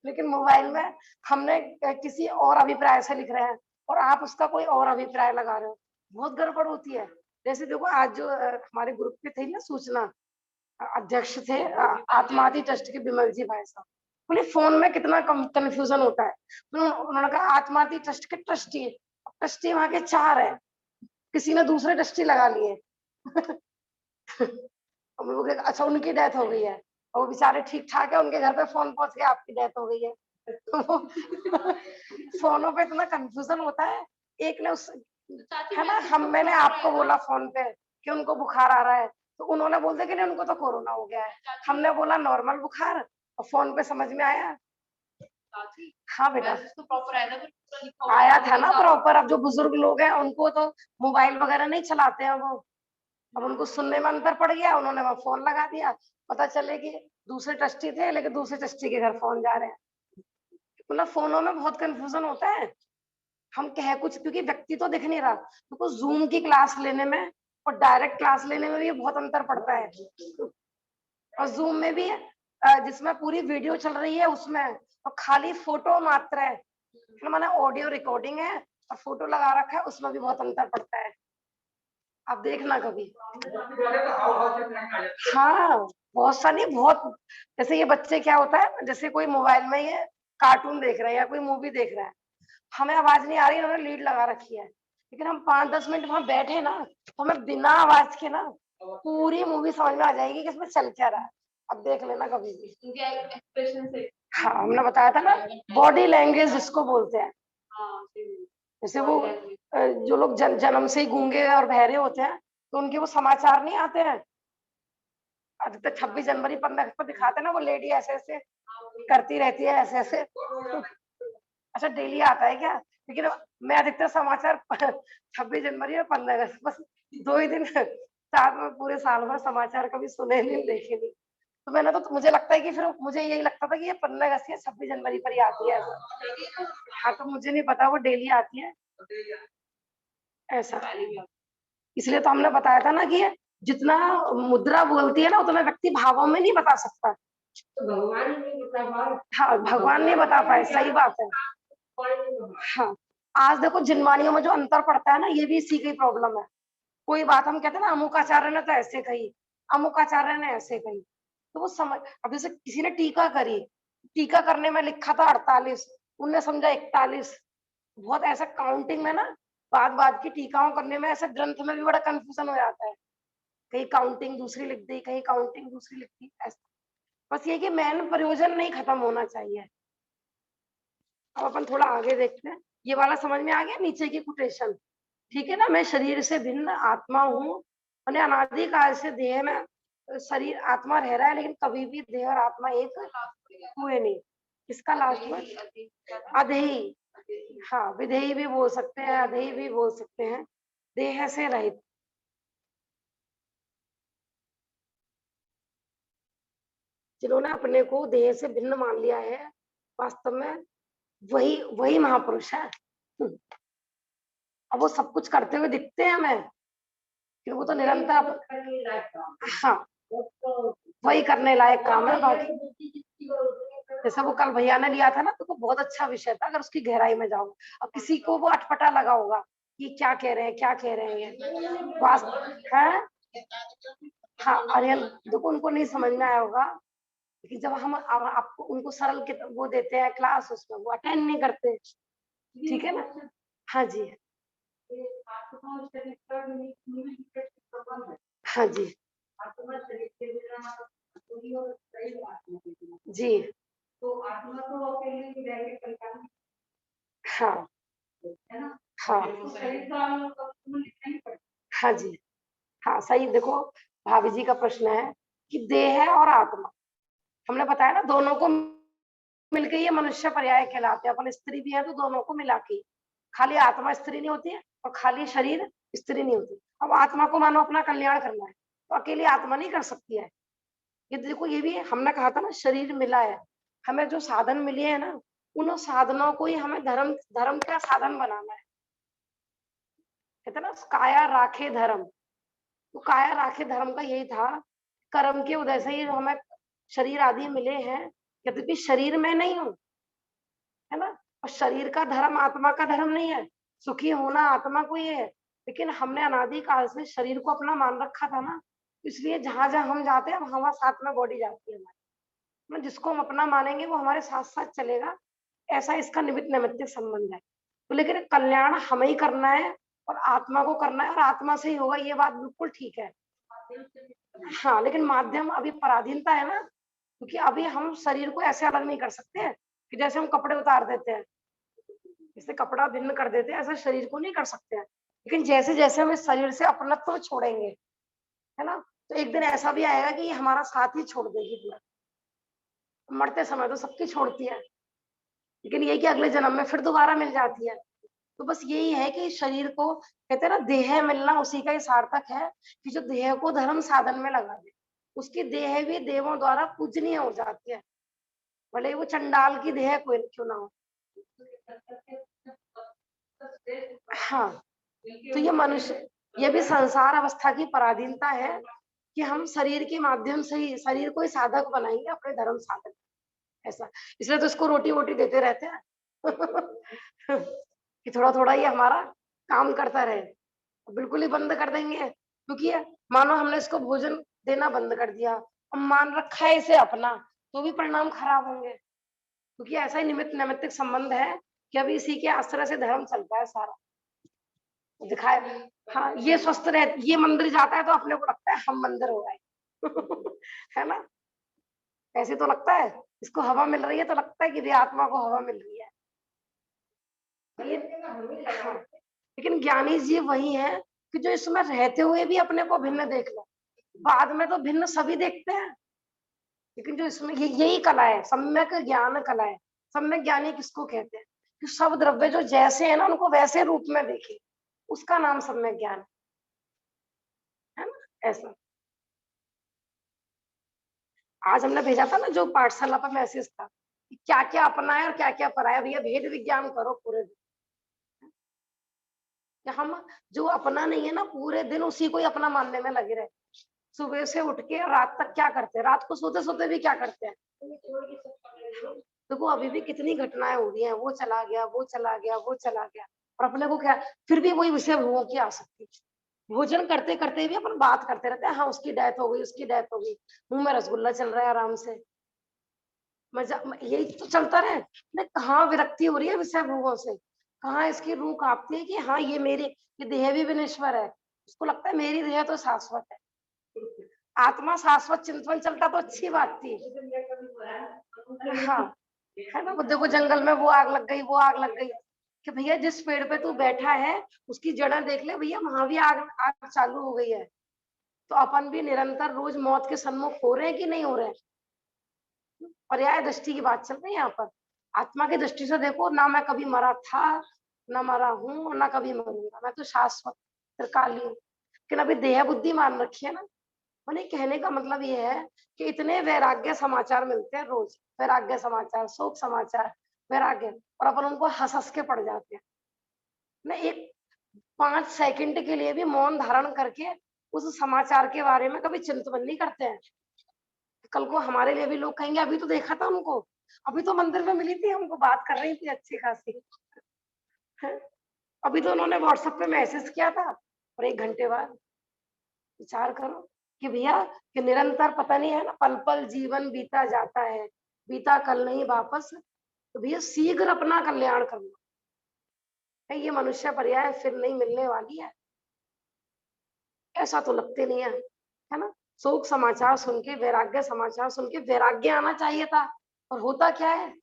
[SPEAKER 1] लेकिन मोबाइल में हमने किसी और अभिप्राय से लिख रहे हैं और आप उसका कोई और अभिप्राय लगा रहे हो, बहुत गड़बड़ होती है। जैसे देखो आज जो हमारे ग्रुप पे थे ना सूचना अध्यक्ष थे आत्मादि ट्रस्ट के बिमल जी भाई साहब, उन्हें फोन में कितना कंफ्यूजन होता है। उन्होंने कहा आत्मादि ट्रस्ट के ट्रस्टी, ट्रस्टी वहां के 4 है, किसी ने दूसरे दृष्टि लगा लिए। हम लोग अच्छा उनकी डेथ हो गई है और वो बेचारे ठीक ठाक है, उनके घर पे फोन पहुंच गया आपकी डेथ हो गई है। तो फोनों पे इतना कंफ्यूजन होता है। एक ने उस है ना, मैंने आपको बोला फोन पे कि उनको बुखार आ रहा है, तो उन्होंने बोल दिया कि नहीं उनको तो कोरोना हो गया है। हमने बोला नॉर्मल बुखार, और फोन पे समझ में आया। हाँ बेटा,
[SPEAKER 2] तो प्रॉपर आया था, पूरा लिखा हुआ
[SPEAKER 1] आया था ना प्रॉपर। अब जो बुजुर्ग लोग हैं उनको तो मोबाइल वगैरह नहीं चलाते हैं वो, अब उनको सुनने में अंतर पड़ गया, उन्होंने वहां फोन लगा दिया। पता चले कि दूसरे ट्रस्टी थे लेकिन दूसरे ट्रस्टी के घर फोन जा रहे हैं। मतलब फोनों में बहुत कंफ्यूजन होता है। हम कह कुछ, क्योंकि व्यक्ति तो दिख नहीं रहा, तो जूम की क्लास लेने में और डायरेक्ट क्लास लेने में भी बहुत अंतर पड़ता है। और जूम में भी जिसमें पूरी वीडियो चल रही है उसमें और खाली फोटो मात्र है, मैंने ऑडियो रिकॉर्डिंग है और फोटो लगा रखा है, उसमें भी बहुत अंतर पड़ता है। आप देखना कभी। हाँ बहुत सारी, बहुत जैसे ये बच्चे क्या होता है, जैसे कोई मोबाइल में ये कार्टून देख रहे हैं या कोई मूवी देख रहा है, हमें आवाज नहीं आ रही, उन्होंने लीड लगा रखी है, लेकिन हम 5-10 मिनट वहां बैठे ना तो हमें बिना आवाज के ना पूरी मूवी समझ में आ जाएगी कि इसमें चल क्या रहा है। अब देख लेना कभी भी।
[SPEAKER 2] उनके एक्सप्रेशन से।
[SPEAKER 1] हाँ हमने बताया था ना, बॉडी लैंग्वेज जिसको बोलते हैं।
[SPEAKER 2] हाँ,
[SPEAKER 1] जैसे वो जो लोग जन्म से ही गूंगे और बहरे होते हैं, तो उनके वो समाचार नहीं आते हैं, अधिकतर 26 जनवरी 15 अगस्त पर दिखाते हैं ना, वो लेडी ऐसे ऐसे करती रहती है ऐसे ऐसे। अच्छा डेली आता है क्या? लेकिन मैं अधिकतर समाचार 26 जनवरी और 15 अगस्त बस 2 ही दिन साथ में, पूरे साल भर समाचार कभी सुने नहीं देखे नहीं। तो मैंने तो मुझे लगता है कि फिर मुझे यही लगता था कि ये 15 अगस्त या 26 जनवरी पर ही आती है। हाँ तो मुझे नहीं पता वो डेली आती है ऐसा। इसलिए तो हमने बताया था ना कि जितना मुद्रा बोलती है ना उतना व्यक्ति भावों में नहीं बता सकता। हाँ भगवान नहीं बता पाए, सही बात है। हाँ आज देखो जिनवानियों में जो अंतर पड़ता है ना, ये भी इसी की प्रॉब्लम है। कोई बात हम कहते हैं ना अमुक आचार्य ने तो ऐसे कही, अमुक आचार्य ने ऐसे कही, तो वो समझ, अब जैसे किसी ने टीका करी, टीका करने में लिखा था 48, उनने समझा 41। बहुत ऐसा काउंटिंग में ना, बात बात की टीकाओं करने में ऐसा ग्रंथ में भी बड़ा कंफ्यूजन हो जाता है, कहीं काउंटिंग दूसरी लिख दी, कहीं काउंटिंग दूसरी लिख दी, ऐसा। बस ये कि मेन प्रयोजन नहीं खत्म होना चाहिए। अब अपन थोड़ा आगे देखते हैं, ये वाला समझ में आ गया नीचे की कोटेशन, ठीक है ना। मैं शरीर से भिन्न आत्मा हूँ, मैंने अनादि काल से देह में शरीर आत्मा रह रहा है, लेकिन कभी भी देह और आत्मा एक हुए नहीं। इसका लास्ट में अधेही, हाँ विधेयी भी बोल सकते हैं, अधेही भी बोल सकते हैं, देह से रहित। जिन्होंने अपने को देह से भिन्न मान लिया है, वास्तव में वही वही महापुरुष है। अब वो सब कुछ करते हुए दिखते हैं हमें, फिर वो तो निरंतर, हाँ वही करने लायक काम है। बाकी जैसे वो कल भैया ने लिया था ना, तो बहुत अच्छा विषय था, अगर उसकी गहराई में जाओ। अब किसी को वो अटपटा लगा होगा कि क्या कह रहे हैं, क्या कह रहे हैं, वास्तव है। हाँ अरे देखो उनको नहीं समझ में आया होगा कि जब हम आपको उनको सरल वो देते हैं क्लास, उसमें वो अटेंड नहीं करते, ठीक है ना। हाँ जी, हाँ जी, जी, हाँ हाँ हाँ जी, हाँ सही। देखो भाभी जी का प्रश्न है कि देह है और आत्मा, हमने बताया ना दोनों को मिलके ये मनुष्य पर्याय कहलाते हैं। अपन स्त्री भी है तो दोनों को मिला के, खाली आत्मा स्त्री नहीं होती है और खाली शरीर स्त्री नहीं होती। अब आत्मा को मानो अपना कल्याण करना है तो अकेली आत्मा नहीं कर सकती है। ये देखो ये भी हमने कहा था ना, शरीर मिला है, हमें जो साधन मिले हैं ना, उन साधनों को ही हमें धर्म धर्म का साधन बनाना है। कहते ना काया राखे धर्म, तो काया राखे धर्म का यही था, कर्म के उदय से ही हमें शरीर आदि मिले हैं, यद्यपि शरीर में नहीं हूं, है ना। और शरीर का धर्म आत्मा का धर्म नहीं है, सुखी होना आत्मा को ही है, लेकिन हमने अनादि काल से शरीर को अपना मान रखा था ना, इसलिए जहां जहां हम जाते हैं वहां साथ में बॉडी जाती है हमारी। जिसको हम अपना मानेंगे वो हमारे साथ साथ चलेगा, ऐसा इसका निमित्त नैमित्तिक संबंध है। तो लेकिन कल्याण हमें ही करना है, और आत्मा को करना है और आत्मा से ही होगा, ये बात बिल्कुल ठीक है। हाँ, लेकिन माध्यम अभी पराधीनता है ना, क्योंकि अभी हम शरीर को ऐसे अलग नहीं कर सकते हैं कि जैसे हम कपड़े उतार देते हैं, जैसे कपड़ा भिन्न कर देते हैं, ऐसे शरीर को नहीं कर सकते हैं। लेकिन जैसे जैसे हम इस शरीर से अपनत्व छोड़ेंगे, है ना, तो एक दिन ऐसा भी आएगा कि ये हमारा साथ ही छोड़ देगी पूरा। मरते समय तो सबकी छोड़ती है, लेकिन ये कि अगले जन्म में फिर दोबारा मिल जाती है। तो बस यही है कि शरीर को, कहते हैं ना, देह मिलना उसी का ही सार्थक है कि जो देह को धर्म साधन में लगा दे, उसकी देह भी देवों द्वारा पूजनीय हो जाती है, भले ही वो चंडाल की देह कोई क्यों ना हो। हाँ, तो ये मनुष्य, ये भी संसार अवस्था की पराधीनता है कि हम शरीर के माध्यम से ही शरीर को ही साधक बनाएंगे अपने धर्म साधन, ऐसा। इसलिए तो इसको रोटी वोटी देते रहते हैं कि थोड़ा थोड़ा ये हमारा काम करता रहे। बिल्कुल ही बंद कर देंगे, क्योंकि मानो हमने इसको भोजन देना बंद कर दिया, अब मान रखा है इसे अपना, तो भी परिणाम खराब होंगे, क्योंकि ऐसा ही निमित्त नैमित्तिक संबंध है कि अभी इसी के आश्रय से धर्म चलता है सारा, दिखाए। हाँ, ये स्वस्थ रह, ये मंदिर जाता है तो अपने को लगता है हम मंदिर हो गए है ना, ऐसे तो लगता है। इसको हवा मिल रही है तो लगता है कि भी आत्मा को हवा मिल रही है। हाँ, लेकिन ज्ञानी जीव वही है कि जो इसमें रहते हुए भी अपने को भिन्न देख लो। बाद में तो भिन्न सभी देखते हैं, लेकिन जो इसमें यही कला है, सम्यक ज्ञान कला है। सम्यक ज्ञानी किसको कहते हैं कि सब द्रव्य जो जैसे है ना उनको वैसे रूप में देखे, उसका नाम सम्यक ज्ञान है ना, ऐसा। आज हमने भेजा था ना जो पाठशाला पर मैसेज था कि क्या क्या अपना है और क्या क्या पराया, भैया भेद विज्ञान करो पूरे दिन। कि हम जो अपना नहीं है ना पूरे दिन उसी को ही अपना मानने में लगे रहे, सुबह से उठ के रात तक क्या करते हैं, रात को सोते सोते भी क्या करते हैं। देखो अभी भी कितनी घटनाएं हो रही हैं, वो चला गया, वो चला गया, वो चला गया, और अपने को क्या, फिर भी वही विषय भोगों की आसक्ति। भोजन करते करते भी अपन बात करते रहते हैं, हाँ उसकी डेथ हो गई, उसकी डेथ हो गई, मुंह में रसगुल्ला चल रहा है आराम से, मजा यही तो चलता रहे। कहाँ विरक्ति हो रही है विषय भोगों से, कहाँ इसकी रूह कांपती है कि हाँ ये मेरी, ये देह भी विनश्वर है, उसको लगता है मेरी देह तो शाश्वत है। आत्मा शाश्वत चिंतन चलता तो अच्छी बात थी। हाँ, है ना, वो देखो जंगल में वो आग लग गई, वो आग लग गई, कि भैया जिस पेड़ पे तू बैठा है उसकी जड़ें देख ले भैया, वहां भी आग आग चालू हो गई है। तो अपन भी निरंतर रोज मौत के सम्मुख हो रहे हैं कि नहीं हो रहे हैं। पर्याय दृष्टि की बात चल रही है यहाँ पर। आत्मा की दृष्टि से देखो ना, मैं कभी मरा था, ना मरा हूँ, ना कभी मरूंगा, मैं तो शाश्वत त्रिकाली हूँ। लेकिन अभी देह बुद्धि मान रखी है ना। मैंने कहने का मतलब ये है कि इतने वैराग्य समाचार मिलते हैं रोज, वैराग्य समाचार, शोक समाचार, वैराग्य, और अपन उनको हंस हंस के पड़ जाते हैं ना। एक 5 सेकंड के लिए भी मौन धारण करके उस समाचार के बारे में कभी चिंतन नहीं करते हैं। कल को हमारे लिए भी लोग कहेंगे अभी तो देखा था उनको, अभी तो मंदिर में मिली थी, हमको बात कर रही थी अच्छी खासी, अभी तो उन्होंने व्हाट्सएप पे मैसेज किया था, और 1 घंटे बाद। विचार करो कि भैया कि निरंतर पता नहीं है ना, पल पल जीवन बीता जाता है, बीता कल नहीं वापस, तो भैया शीघ्र अपना कल्याण करना है, ये मनुष्य पर्याय फिर नहीं मिलने वाली है। ऐसा तो लगते नहीं है ना। शोक समाचार सुन के, वैराग्य समाचार सुन के वैराग्य आना चाहिए था, और होता क्या है,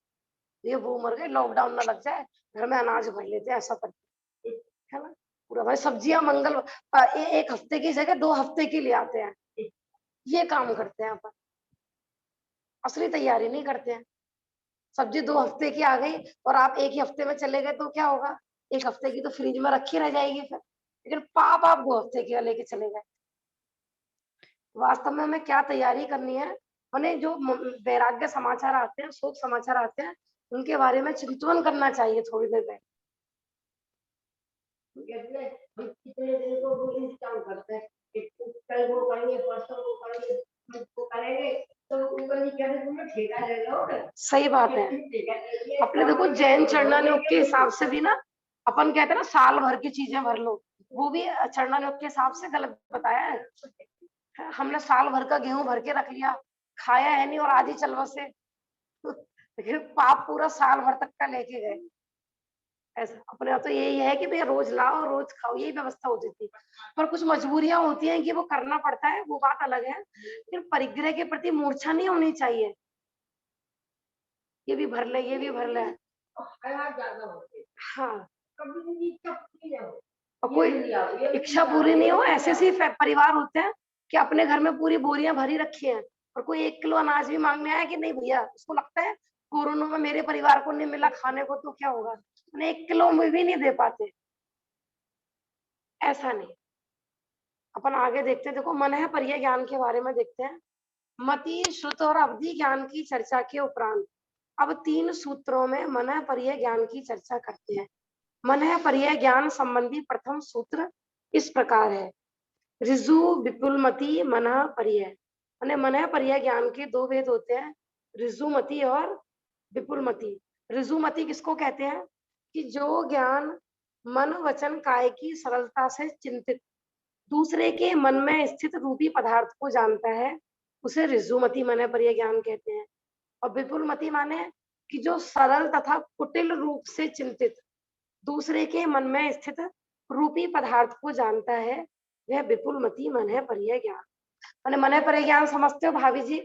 [SPEAKER 1] ये वो मर गए, लॉकडाउन ना लग जाए, घर में अनाज भर लेते हैं, ऐसा करते है ना। पूरा भाई सब्जियां मंगल 1 हफ्ते की जगह 2 हफ्ते की ले आते हैं, ये काम करते हैं अपन, असली तैयारी नहीं करते हैं। सब्जी 2 हफ्ते की आ गई और आप 1 ही हफ्ते में चले गए तो क्या होगा, 1 हफ्ते की तो फ्रिज में रखी रह जाएगी फिर, लेकिन पाप आप 2 हफ्ते की लेके चले गए। वास्तव में हमें क्या तैयारी करनी है, उन्हें जो वैराग्य समाचार आते हैं, शोक समाचार आते हैं, उनके बारे में चिंतन करना चाहिए थोड़ी देर पहले। कितने दिन को वो काम करते हैं, कल वो करेंगे, परसों वो करेंगे, वो करेंगे, तो ऊपर नहीं कहते तुमने ठेका ले लो। सही बात है। अपने देखो जैन चरणानुयोग के हिसाब से भी ना, अपन कहते हैं ना साल भर की चीजें भर लो, वो भी चरणानुयोग के हिसाब से गलत बताया है। हमने साल भर का गेहूं भर के रख लिया, खाया है नहीं और आज ही चल बसे, लेकिन पाप पूरा साल भर तक का लेके गए। ऐसा अपने यहाँ तो यही है कि भैया रोज लाओ रोज खाओ, यही व्यवस्था होती थी। पर कुछ मजबूरियां होती हैं कि वो करना पड़ता है, वो बात अलग है, लेकिन परिग्रह के प्रति मूर्छा नहीं होनी चाहिए। ये भी भर ले, ये भी भर ले। हाँ, और कोई इच्छा पूरी नहीं हो, ऐसे ऐसे परिवार होते हैं कि अपने घर में पूरी बोरियां भरी रखी हैं, और कोई 1 किलो अनाज भी मांगने आया कि नहीं भैया, उसको लगता है कोरोना में मेरे परिवार को नहीं मिला खाने को तो क्या होगा, उन्हें 1 किलो में भी नहीं दे पाते। ऐसा नहीं। अपन आगे देखते हैं, देखो मन है पर्याय ज्ञान के बारे में देखते हैं। मति, श्रुत और अवधि ज्ञान की चर्चा के उपरांत अब 3 सूत्रों में मन है पर्याय ज्ञान की चर्चा करते हैं। मन है पर्याय ज्ञान संबंधी प्रथम सूत्र इस प्रकार है। ऋजु विपुलमति मनः पर्याय, माने मनः पर्याय ज्ञान के 2 भेद होते हैं, ऋजुमति और विपुलमति। ऋजुमति किसको कहते हैं कि जो ज्ञान मन वचन काय की सरलता से चिंतित दूसरे के मन में स्थित रूपी पदार्थ को जानता है, उसे ऋजुमति मनः पर्याय ज्ञान कहते हैं। और विपुलमति माने कि जो सरल तथा कुटिल रूप से चिंतित दूसरे के मन में स्थित रूपी पदार्थ को जानता है, वह विपुलमति मन है पर्याय ज्ञान। मैंने मन है पर्याय ज्ञान समझते हो भाभी जी?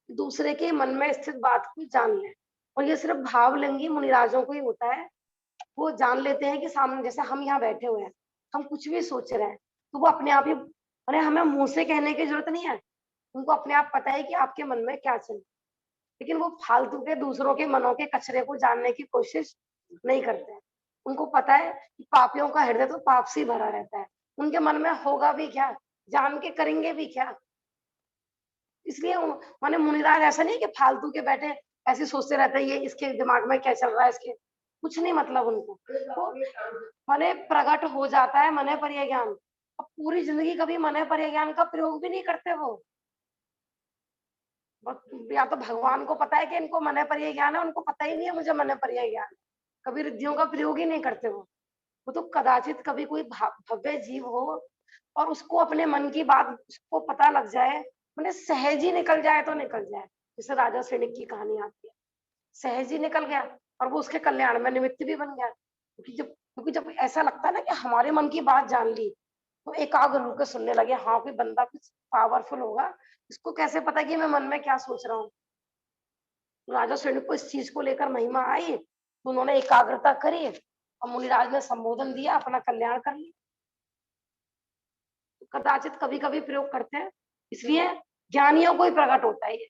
[SPEAKER 1] दूसरे के मन में स्थित बात को जान ले, और ये सिर्फ भावलिंगी मुनिराजों को ही होता है। वो जान लेते हैं कि सामने, जैसे हम यहाँ बैठे हुए हैं, हम कुछ भी सोच रहे हैं तो वो अपने आप ही, मैंने हमें मुंह से कहने की जरूरत नहीं है, उनको अपने आप पता है कि आपके मन में क्या चल रहा है। लेकिन वो फालतू के दूसरों के मनों के कचरे को जानने की कोशिश नहीं करते हैं। उनको पता है कि पापियों का हृदय तो पाप से भरा रहता है, उनके मन में होगा भी क्या, जान के करेंगे भी क्या। इसलिए माने मुनिराज ऐसा नहीं कि फालतू के बैठे ऐसे सोचते रहते हैं ये इसके दिमाग में क्या चल रहा है, इसके कुछ नहीं मतलब उनको। तो मने प्रकट हो जाता है मने पर्याय ज्ञान, अब पूरी जिंदगी कभी मने पर्याय ज्ञान का प्रयोग भी नहीं करते वो। या तो भगवान को पता है कि इनको मने पर्याय ज्ञान है, उनको पता ही नहीं है मुझे मने पर्याय ज्ञान, कभी रिद्धियों का प्रयोग ही नहीं करते वो तो कदाचित कभी कोई भव्य जीव हो और उसको अपने मन की बात उसको पता लग जाए, मैंने सहज ही निकल जाए तो निकल जाए। जैसे राजा सैनिक की कहानी आती है, सहज ही निकल गया और वो उसके कल्याण में निमित्त भी बन गया। क्योंकि जब ऐसा लगता है ना कि हमारे मन की बात जान ली, तो एकाग्र होकर सुनने लगे, हाँ कोई बंदा कुछ पावरफुल होगा, इसको कैसे पता कि मैं मन में क्या सोच रहा हूँ। राजा सैनिक को इस चीज को लेकर महिमा आई, तो उन्होंने एकाग्रता करी और मुनिराज ने संबोधन दिया, अपना कल्याण कर लिया। कदाचित कभी कभी प्रयोग करते हैं, इसलिए ज्ञानियों को ही प्रकट होता है ये।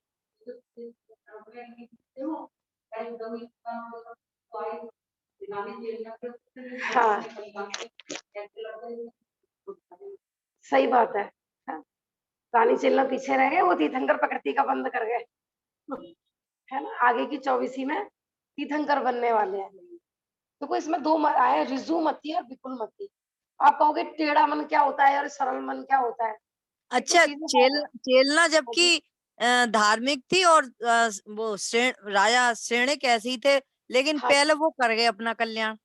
[SPEAKER 1] हाँ, सही बात है। हाँ, रानी चेलना पीछे रह गए, वो तीर्थंकर प्रकृति का बंद कर गए, है ना। आगे की 24वीं में तीर्थंकर बनने वाले हैं। तो कोई इसमें 2 आए, ऋजुमति और विपुलमति। आप कहोगे टेढ़ा मन क्या होता है और सरल मन क्या होता है? एक तो
[SPEAKER 3] अच्छा,
[SPEAKER 1] सीधी बात है।
[SPEAKER 3] चेलना जबकि धार्मिक थी और वो राजा श्रेणिक ऐसे ही थे, लेकिन
[SPEAKER 1] हाँ,
[SPEAKER 3] पहले वो कर गए अपना कल्याण।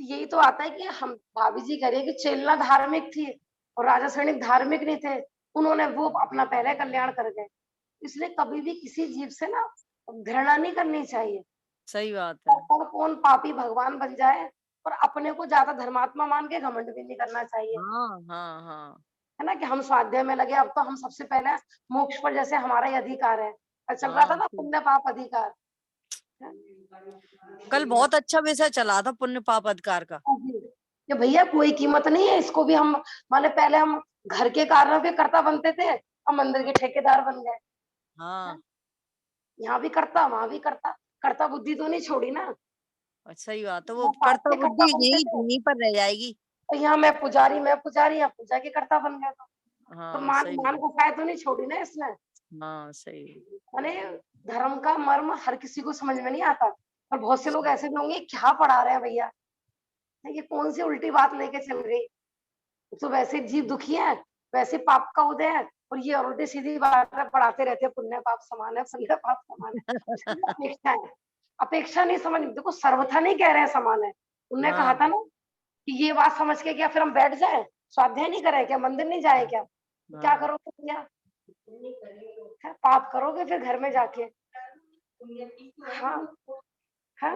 [SPEAKER 1] यही तो आता है कि हम भाभी जी कह रही है कि चेलना धार्मिक थी और राजा सैनिक धार्मिक नहीं थे, उन्होंने वो अपना पहले कल्याण कर गए। इसलिए कभी भी किसी जीव से ना घृणा नहीं करनी चाहिए।
[SPEAKER 3] सही बात है।
[SPEAKER 1] और कौन पापी भगवान बन जाए, और अपने को ज्यादा धर्मात्मा मान के घमंड भी नहीं करना चाहिए,
[SPEAKER 3] हाँ हाँ हाँ।
[SPEAKER 1] है ना। कि हम स्वाध्याय में लगे, अब तो हम सबसे पहले मोक्ष पर, जैसे हमारा ही अधिकार है। चल रहा था
[SPEAKER 3] हाँ
[SPEAKER 1] ना पुण्य पाप अधिकार, है?
[SPEAKER 3] कल बहुत अच्छा विषय चला था पुण्य पाप अधिकार का।
[SPEAKER 1] जी, कि भैया कोई कीमत नहीं है, इसको भी हम माने पहले हम घर के कार्यों के कर्ता बनते थे, अब मंदिर के ठेकेदार बन गए।
[SPEAKER 3] हाँ,
[SPEAKER 1] यहाँ भी करता वहां भी करता, कर्ता बुद्धि तो नहीं छोड़ी ना।
[SPEAKER 3] सही बात है, वो
[SPEAKER 1] वो पाप
[SPEAKER 3] कर्ता
[SPEAKER 1] के कर्ता
[SPEAKER 3] बुद्धि
[SPEAKER 1] बनते
[SPEAKER 3] यहीं
[SPEAKER 1] थे,
[SPEAKER 3] यहीं पर रह जाएगी।
[SPEAKER 1] तो यहाँ मैं पुजारी यहाँ पूजा के कर्ता बन गया। तो
[SPEAKER 3] हाँ
[SPEAKER 1] मान
[SPEAKER 3] सही
[SPEAKER 1] मान
[SPEAKER 3] बात।
[SPEAKER 1] गुफाएं तो नहीं छोड़ी ना इसने।
[SPEAKER 3] हाँ सही।
[SPEAKER 1] माने धर्म का मर्म हर किसी को समझ में नहीं आता, और बहुत से लोग ऐसे भी होंगे क्या पढ़ा रहे हैं भैया, ये कौन सी उल्टी बात लेके चल गई। तो वैसे जीव दुखी है, वैसे पाप का उदय है, और ये उल्टी सीधी बात पढ़ाते रहते हैं पुण्य पाप समान है, पुण्य पाप समान है। उसकी क्या अपेक्षा है, अपेक्षा नहीं समझ, देखो सर्वथा नहीं कह रहे हैं समान है। उनने कहा
[SPEAKER 3] हाँ
[SPEAKER 1] था ना कि ये बात समझ के क्या फिर हम बैठ जाए, स्वाध्याय नहीं करें क्या, मंदिर नहीं जाए क्या, तो क्या
[SPEAKER 3] हाँ
[SPEAKER 1] करोगे भैया, पाप करोगे फिर घर में जाके। हाँ, हाँ,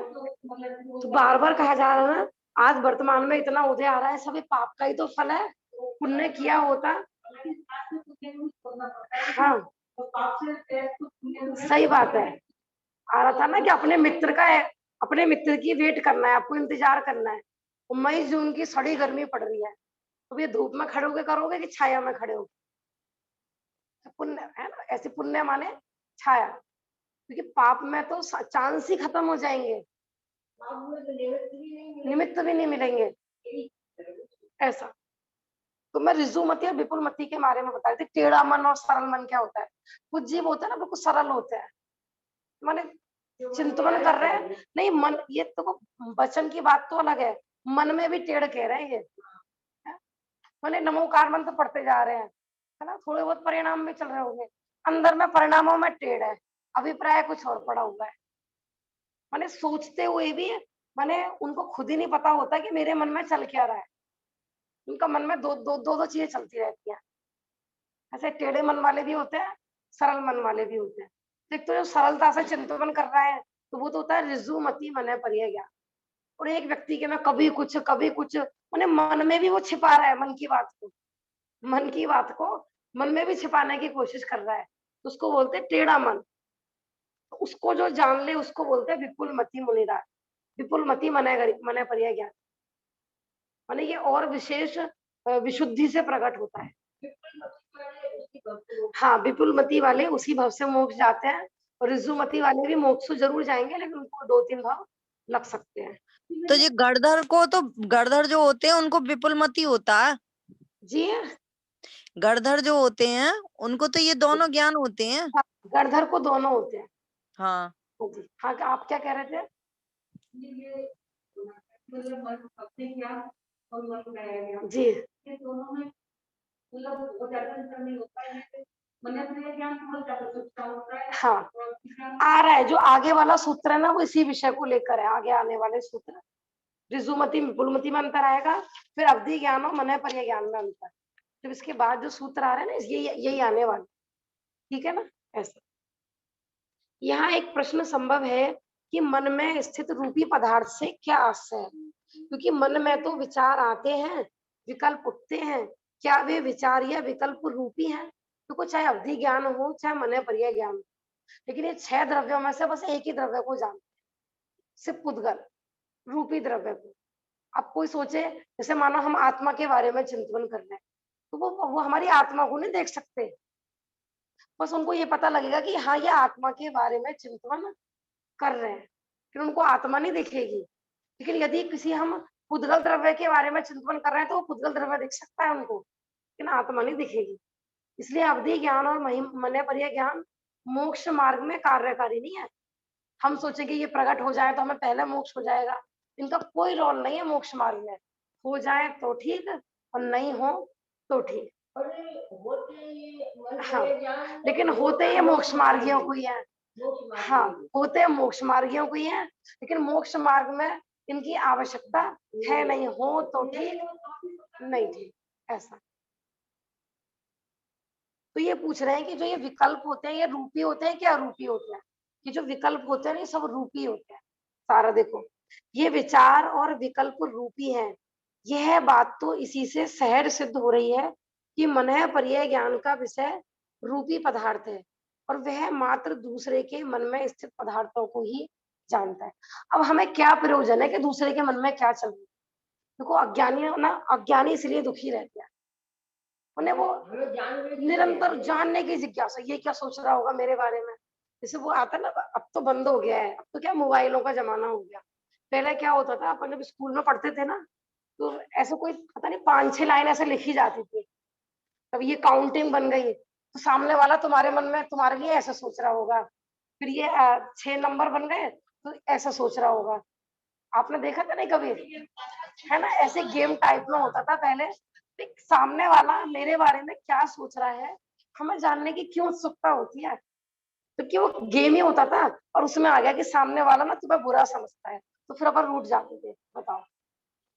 [SPEAKER 1] तो बार बार कहा जा रहा है ना, आज वर्तमान में इतना उदय आ रहा है, सभी पाप का ही तो फल है, पुण्य किया होता। हाँ सही बात है। आ रहा था ना कि अपने मित्र की वेट करना है, आपको इंतजार करना है। मई जून की सड़ी गर्मी पड़ रही है, तो ये धूप में खड़े होके करोगे कि छाया में खड़े होगे? पुण्य है ना, ऐसे पुण्य माने छाया, क्योंकि पाप में तो चांस ही खत्म हो जाएंगे, निमित्त भी नहीं मिलेंगे ऐसा। तो मैं ऋजुमती और विपुलमती के बारे में बता रही थी। टेढ़ा मन और सरल मन क्या होता है? कुछ जीव होते हैं ना बिल्कुल सरल होते हैं, माने चिंतन कर रहे हैं, नहीं मन, ये तो वचन की बात तो अलग है, मन में भी टेढ़ कह रहे हैं ये, माने नमोकार मंत्र पढ़ते जा रहे हैं, है ना, थोड़े बहुत परिणाम में चल रहे होंगे, अंदर में परिणामों में टेढ़ है, अभिप्राय कुछ और पड़ा हुआ है, माने सोचते हुए भी माने उनको खुद ही नहीं पता होता कि मेरे मन में चल क्या रहा है। उनका मन में दो चीजें चलती रहती हैं। ऐसे टेढ़े मन वाले भी होते हैं, सरल मन वाले भी होते हैं। एक तो जो सरलता से चिंतन कर रहा है, तो वो तो होता है ऋजुमती मन परिय ज्ञान। और एक व्यक्ति के में कभी कुछ माने मन में भी वो छिपा रहा है, मन की बात को मन में भी छिपाने की कोशिश कर रहा है, तो उसको बोलते हैं टेढ़ा मन। तो उसको जो जान ले उसको बोलते हैं विपुलमती मुनिराज। विपुलमती मन परिय ज्ञान, माने ये और विशेष विशुद्धि से प्रकट होता है। हाँ, विपुलमती वाले उसी भाव से मोक्ष जाते हैं, और ऋजुमती वाले भी मोक्ष जरूर जाएंगे, लेकिन उनको 2-3 भाव लग सकते हैं।
[SPEAKER 3] तो ये गणधर जो होते हैं उनको विपुलमती होता है
[SPEAKER 1] जी
[SPEAKER 3] गणधर जो होते हैं उनको तो ये दोनों ज्ञान होते हैं।
[SPEAKER 1] हाँ, गणधर को दोनों होते हैं।
[SPEAKER 3] हाँ
[SPEAKER 1] जी हाँ, आप क्या कह रहे थे? जी हाँ, आ रहा है जो आगे वाला सूत्र है ना, वो इसी विषय को लेकर है। आगे आने वाले सूत्र ऋजुमती विपुलमती में अंतर आएगा, फिर अवधि ज्ञान और मन परिय ज्ञान में अंतर, जब इसके बाद जो सूत्र आ रहे हैं ना, यही आने वाले, ठीक है ना। ऐसा यहाँ एक प्रश्न संभव है कि मन में स्थित रूपी पदार्थ से क्या आशय है, क्योंकि मन में तो विचार आते हैं, विकल्प उठते हैं, क्या वे विचार या विकल्प रूपी हैं? तो चाहे अवधि ज्ञान हो चाहे मन परिय ज्ञान हो, लेकिन ये 6 द्रव्यों में से बस एक ही द्रव्य को जानते हैं, सिर्फ पुद्गल रूपी द्रव्य को। अब कोई सोचे, जैसे मानो हम आत्मा के बारे में चिंतन कर रहे हैं, तो वो हमारी आत्मा को नहीं देख सकते, बस उनको ये पता लगेगा कि हाँ ये आत्मा के बारे में चिंतन कर रहे हैं, लेकिन उनको आत्मा नहीं दिखेगी। लेकिन यदि किसी हम पुद्गल द्रव्य के बारे में चिंतन कर रहे हैं, तो वो पुद्गल द्रव्य दिख सकता है उनको, लेकिन आत्मा नहीं दिखेगी। इसलिए अवधि ज्ञान और मन परिय ज्ञान मोक्ष मार्ग में कार्यकारी नहीं है। हम सोचेंगे ये प्रकट हो जाए तो हमें पहले मोक्ष हो जाएगा, इनका कोई रोल नहीं है मोक्ष मार्ग में। हो जाए तो ठीक, और नहीं हो तो ठीक। हाँ, लेकिन होते ये मोक्ष मार्गियों को ही है। हाँ, होते मोक्ष मार्गियों को ही है, लेकिन मोक्ष मार्ग में इनकी आवश्यकता है नहीं, हो तो ठीक, नहीं ठीक, ऐसा। तो ये पूछ रहे हैं कि जो ये विकल्प होते हैं, ये रूपी होते हैं क्या अरूपी होते हैं? कि जो विकल्प होते हैं ये सब रूपी होते हैं सारा। देखो, ये विचार और विकल्प रूपी हैं, यह बात तो इसी से सहज सिद्ध हो रही है कि मन परिय ज्ञान का विषय रूपी पदार्थ है, और वह मात्र दूसरे के मन में स्थित पदार्थों को ही जानता है। अब हमें क्या प्रयोजन है कि दूसरे के मन में क्या चल रहा है? देखो, अज्ञानी इसलिए दुखी रहते हैं, उन्हें वो निरंतर जानने की जिज्ञासा, ये क्या सोच रहा होगा मेरे बारे में। जैसे वो आता ना, अब तो बंद हो गया है, अब तो क्या मोबाइलों का जमाना हो गया। पहले क्या होता था, अपन जब स्कूल में पढ़ते थे ना, तो ऐसे कोई पता नहीं 5-6 लाइन ऐसे लिखी जाती थी, तब ये काउंटिंग बन गई, तो सामने वाला तुम्हारे मन में तुम्हारे लिए ऐसा सोच रहा होगा, फिर ये 6 नंबर बन गए तो ऐसा सोच रहा होगा। आपने देखा था नहीं कभी, है ना, ऐसे गेम टाइप में होता था पहले, सामने वाला मेरे बारे में क्या सोच रहा है हमें जानने की क्यों उत्सुकता होती है, क्योंकि वो गेम ही होता था, और उसमें आ गया कि सामने वाला ना तुम्हें बुरा समझता है, तो फिर अपन रूठ जाते थे। बताओ,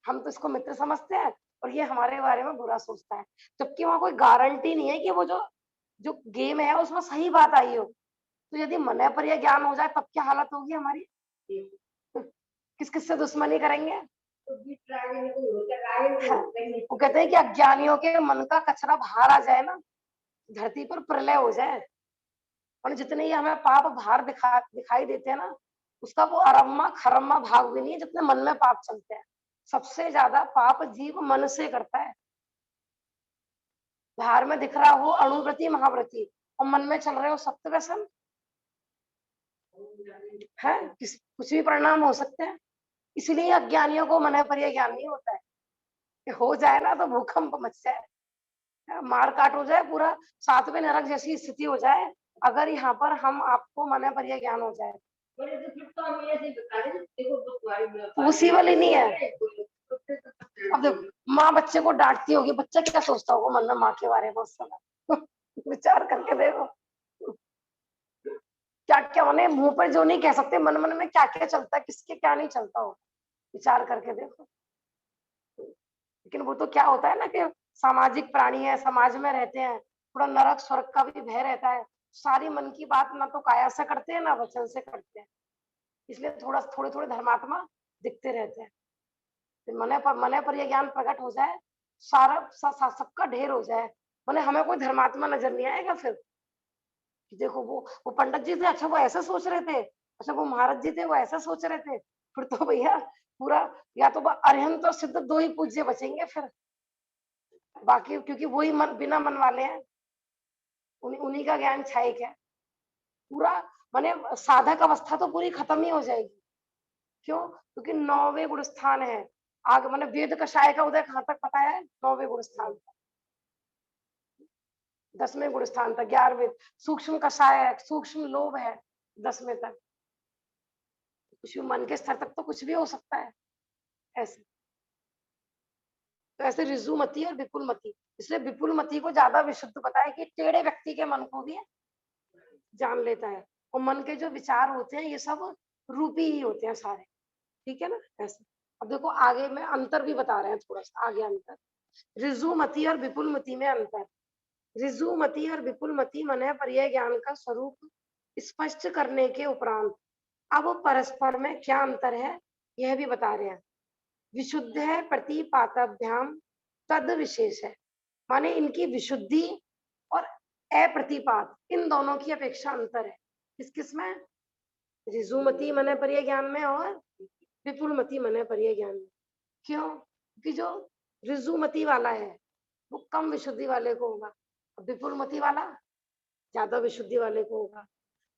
[SPEAKER 1] हम तो इसको मित्र समझते हैं और ये हमारे बारे में बुरा सोचता है, जबकि वहां कोई गारंटी नहीं है कि वो जो जो गेम है उसमें सही बात आई हो। तो यदि मन परिय ज्ञान हो जाए तब क्या हालत होगी हमारी, किस किससे दुश्मनी करेंगे?
[SPEAKER 2] तो भी ड्रैगन को होता है, ड्रैगन को होता है।
[SPEAKER 1] वो कहते हैं कि अज्ञानियों के मन का कचरा बाहर आ जाए ना, धरती पर प्रलय हो जाए। और जितने ही हमें पाप बाहर दिखाई देते हैं ना, उसका वो अरम्मा खरम्मा भाग भी नहीं है जितने मन में पाप चलते हैं। सबसे ज्यादा पाप जीव मन से करता है। बाहर में दिख रहा हो अणुव्रती महाव्रती और मन में चल रहे हो सप्त व्यसन है, कुछ भी परिणाम हो सकते हैं। इसलिए अज्ञानियों को मन पर यह ज्ञान नहीं होता है कि हो जाए ना तो भूकंप मच जाए, मार काट हो जाए, पूरा सातवें नरक जैसी स्थिति हो जाए, अगर यहाँ पर हम आपको मन पर यह ज्ञान हो जाए।
[SPEAKER 2] बोले तो फिर तो हम ऐसे ही बता रहे हैं, देखो तो तुम्हारी
[SPEAKER 1] पॉसिबल ही नहीं है। अब देखो माँ बच्चे को डांटती होगी, बच्चा क्या सोचता होगा मन में माँ के बारे में उस समय विचार करके देखो क्या क्या, मैंने मुंह पर जो नहीं कह सकते, मन मन में क्या क्या चलता है, किसके क्या नहीं चलता हो, विचार करके देखो। लेकिन वो तो क्या होता है ना कि सामाजिक प्राणी है, समाज में रहते हैं, थोड़ा नरक स्वर्ग का भी भय रहता है। सारी मन की बात ना तो काया से करते हैं ना वचन से करते हैं, इसलिए थोड़े थोड़े धर्मात्मा दिखते रहते हैं। मने पर यह ज्ञान प्रकट हो जाए, सारा सबका ढेर हो जाए, मैंने हमें कोई धर्मात्मा नजर नहीं आएगा फिर। देखो वो पंडित जी थे, अच्छा वो ऐसा सोच रहे थे, अच्छा वो महाराज जी थे वो ऐसा सोच रहे थे, फिर तो भैया पूरा या तो अरहंत और सिद्ध दो ही पूज्य बचेंगे फिर, बाकी क्योंकि वही मन बिना मन वाले हैं, उन्हीं का ज्ञान छायक है पूरा। माने साधक अवस्था तो पूरी खत्म ही हो जाएगी। क्यों? क्योंकि 9वें गुण स्थान है आगे, मैंने वेद कषाय का उदय कहाँ तक पता है? 9वें गुण स्थान तक, 10वें गुण स्थान तक, 11वें सूक्ष्म कषाय है, सूक्ष्म लोभ है 10वें तक। कुछ भी मन के स्तर तक तो कुछ भी हो सकता है ऐसे। तो ऐसे ऋजुमती और विपुलमती, इसलिए विपुलमती को ज्यादा विशुद्ध पता है कि टेढ़े व्यक्ति के मन को भी जान लेता है, और मन के जो विचार होते हैं ये सब रूपी ही होते हैं सारे, ठीक है ना ऐसे। अब देखो आगे में अंतर भी बता रहे हैं, थोड़ा सा आगे अंतर, ऋजुमती और विपुलमती में अंतर। ऋजुमती और विपुलमती मन पर्याय ज्ञान का स्वरूप स्पष्ट करने के उपरांत अब परस्पर में क्या अंतर है यह भी बता रहे हैं। विशुद्ध है प्रतिपाताभ्याम तद विशेष है, माने इनकी विशुद्धि और अप्रतिपात इन दोनों की अपेक्षा अंतर है। किस किस में? ऋजुमती मन पर्याय ज्ञान में और विपुलमती मन पर्याय ज्ञान में। क्यों? कि जो ऋजुमती वाला है वो कम विशुद्धि वाले को होगा, विपुलमती वाला ज्यादा विशुद्धि वाले को होगा।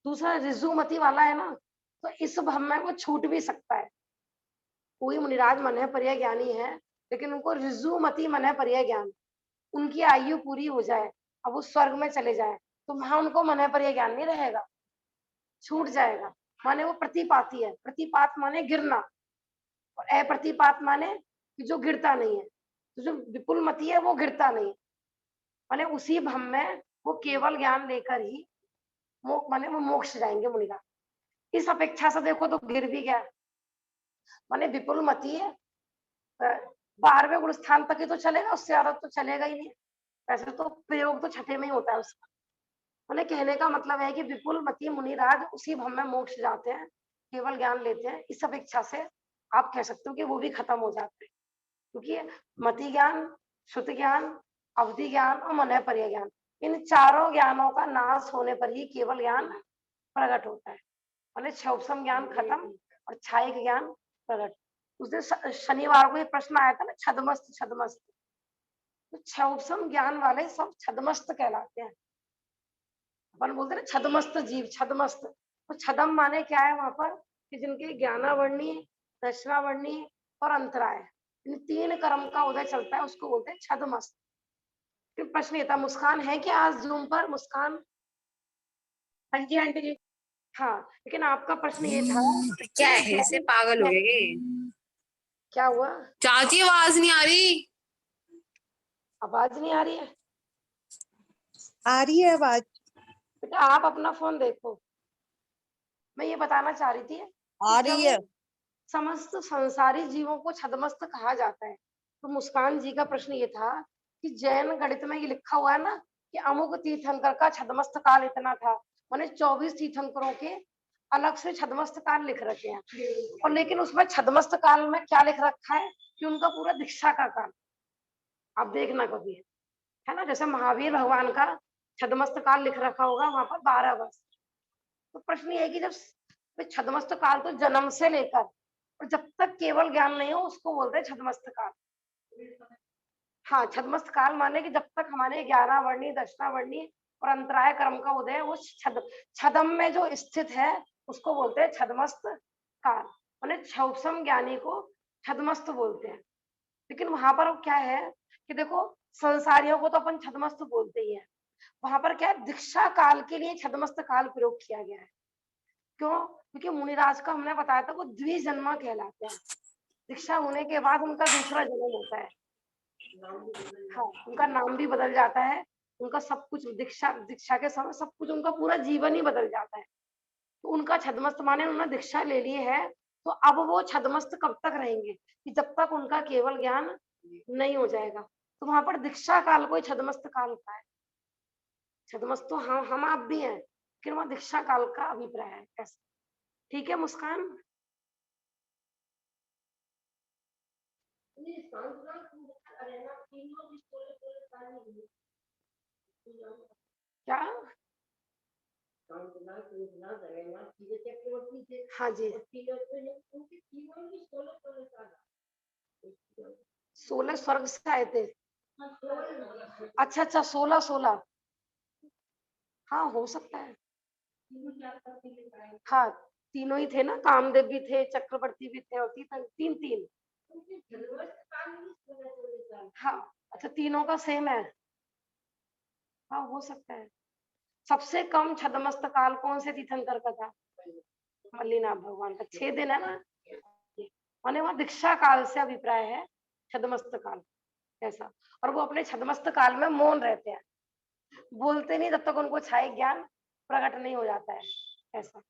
[SPEAKER 1] दूसरा ऋजुमती वाला है ना, तो इस भ्रम में वो छूट भी सकता है। कोई मुनिराज मन पर्याय ज्ञानी है लेकिन उनको ऋजुमती मन पर्याय ज्ञान, उनकी आयु पूरी हो जाए, अब वो स्वर्ग में चले जाए, तो वहां उनको मन पर्याय ज्ञान नहीं रहेगा, छूट जाएगा। माने वो प्रतिपाती है, प्रतिपात माने गिरना, और अप्रतिपात माने जो गिरता नहीं है। तो जो विपुलमती है वो गिरता नहीं, माने उसी भ्रम में वो केवल ज्ञान लेकर ही माने वो मोक्ष जाएंगे मुनिराज। इस अपेक्षा से देखो तो गिर भी गया, माने विपुलमती है 12वें गुण स्थान तक ही तो चलेगा, उससे ज्यादा तो चलेगा ही नहीं। वैसे तो प्रयोग तो छठे में ही होता है उसका। मैंने कहने का मतलब है कि विपुलमती मुनिराज उसी भ्रम में मोक्ष जाते हैं, केवल ज्ञान लेते हैं। इस अपेक्षा से आप कह सकते हो कि वो भी खत्म हो जाते हैं, क्योंकि मति ज्ञान, श्रुत ज्ञान, अवधि ज्ञान और मन पर्याय ज्ञान, इन चारों ज्ञानों का नाश होने पर ही केवल ज्ञान प्रकट होता है। मैंने क्षौपसम ज्ञान खत्म और छायक ज्ञान प्रकट। उस दिन शनिवार को ये प्रश्न आया था ना, छदमस्त छदमस्त, तो क्षौपसम ज्ञान वाले सब छदमस्त कहलाते हैं। अपन बोलते हैं ना छदमस्त जीव, छदमस्त। तो छदम माने क्या है वहां पर कि जिनके ज्ञानावर्णी, दर्शनावर्णी और अंतराय, इन 3 कर्म का उदय चलता है, उसको बोलते हैं छदमस्त। फिर प्रश्न ये था, मुस्कान है क्या आज जूम पर? मुस्कान?
[SPEAKER 2] हाँ जी आंटी जी।
[SPEAKER 1] हाँ, लेकिन आपका प्रश्न ये था
[SPEAKER 2] क्या है, ऐसे पागल हो गए?
[SPEAKER 1] क्या हुआ?
[SPEAKER 2] चाची आवाज नहीं आ रही।
[SPEAKER 1] आवाज नहीं आ रही है?
[SPEAKER 4] आ रही है आवाज।
[SPEAKER 1] बेटा आप अपना फोन देखो। मैं ये बताना चाह रही थी
[SPEAKER 3] आ रही है।
[SPEAKER 1] समस्त संसारी जीवों को छदमस्त कहा जाता है, तो मुस्कान जी का प्रश्न ये था कि जैन गणित में ये लिखा हुआ है ना कि अमुक तीर्थंकर का छदमस्त काल इतना था, माने 24 तीर्थंकरों के अलग से छद्मस्त काल लिख रखे हैं, और लेकिन उसमें छद्मस्त काल में क्या लिख रखा है कि उनका पूरा दीक्षा का काल। आप देखना कभी, है ना, जैसे महावीर भगवान का छद्मस्त काल लिख रखा होगा वहां पर 12 वर्ष। तो प्रश्न ये है कि जब छद्मस्त काल तो जन्म से लेकर और जब तक केवल ज्ञान नहीं हो उसको बोलते हैं छद्मस्त काल। हाँ, छद्मस्त काल माने कि जब तक हमारे 11 वर्णी, दशना वर्णी और अंतराय कर्म का उदय वो छदम में जो स्थित है उसको बोलते हैं छद्मस्त काल। माने क्षौसम ज्ञानी को छद्मस्त बोलते हैं। लेकिन वहां पर अब क्या है कि देखो, संसारियों को तो अपन छद्मस्त बोलते ही है, वहां पर क्या है, दीक्षा काल के लिए छद्मस्त काल प्रयोग किया गया है। क्यों? क्योंकि मुनिराज का हमने बताया था वो द्विजन्मा कहलाते हैं। दीक्षा होने के बाद उनका दूसरा जन्म होता है। हाँ, उनका नाम भी बदल जाता है, उनका सब कुछ दीक्षा के समय सब कुछ, उनका पूरा जीवन ही बदल जाता है। तो उनका छद्मस्त माने उन्होंने दीक्षा ले ली है, तो अब वो छद्मस्त कब तक रहेंगे कि जब तक उनका केवल ज्ञान नहीं हो जाएगा। तो वहां पर दीक्षा काल को छद्मस्त काल होता है। छद्मस्त तो हम आप भी हैं, लेकिन वहां दीक्षा काल का अभिप्राय है ऐसा। ठीक है मुस्कान? क्या? हाँ जी, 16 स्वर्ग से आए थे। अच्छा अच्छा, 16 हाँ हो सकता है। हाँ, तीनों ही थे ना, कामदेव भी थे, चक्रवर्ती भी थे, और तीन तीन। हाँ, अच्छा, तीनों का सेम है। हाँ हो सकता है। सबसे कम छद्मस्त काल कौन से तीर्थंकर का था? मल्लीनाथ भगवान का 6 दिन है ना। माने वहां दीक्षा काल से अभिप्राय है छद्मस्त काल ऐसा। और वो अपने छद्मस्त काल में मौन रहते हैं, बोलते नहीं जब तक उनको छाई ज्ञान प्रकट नहीं हो जाता है ऐसा।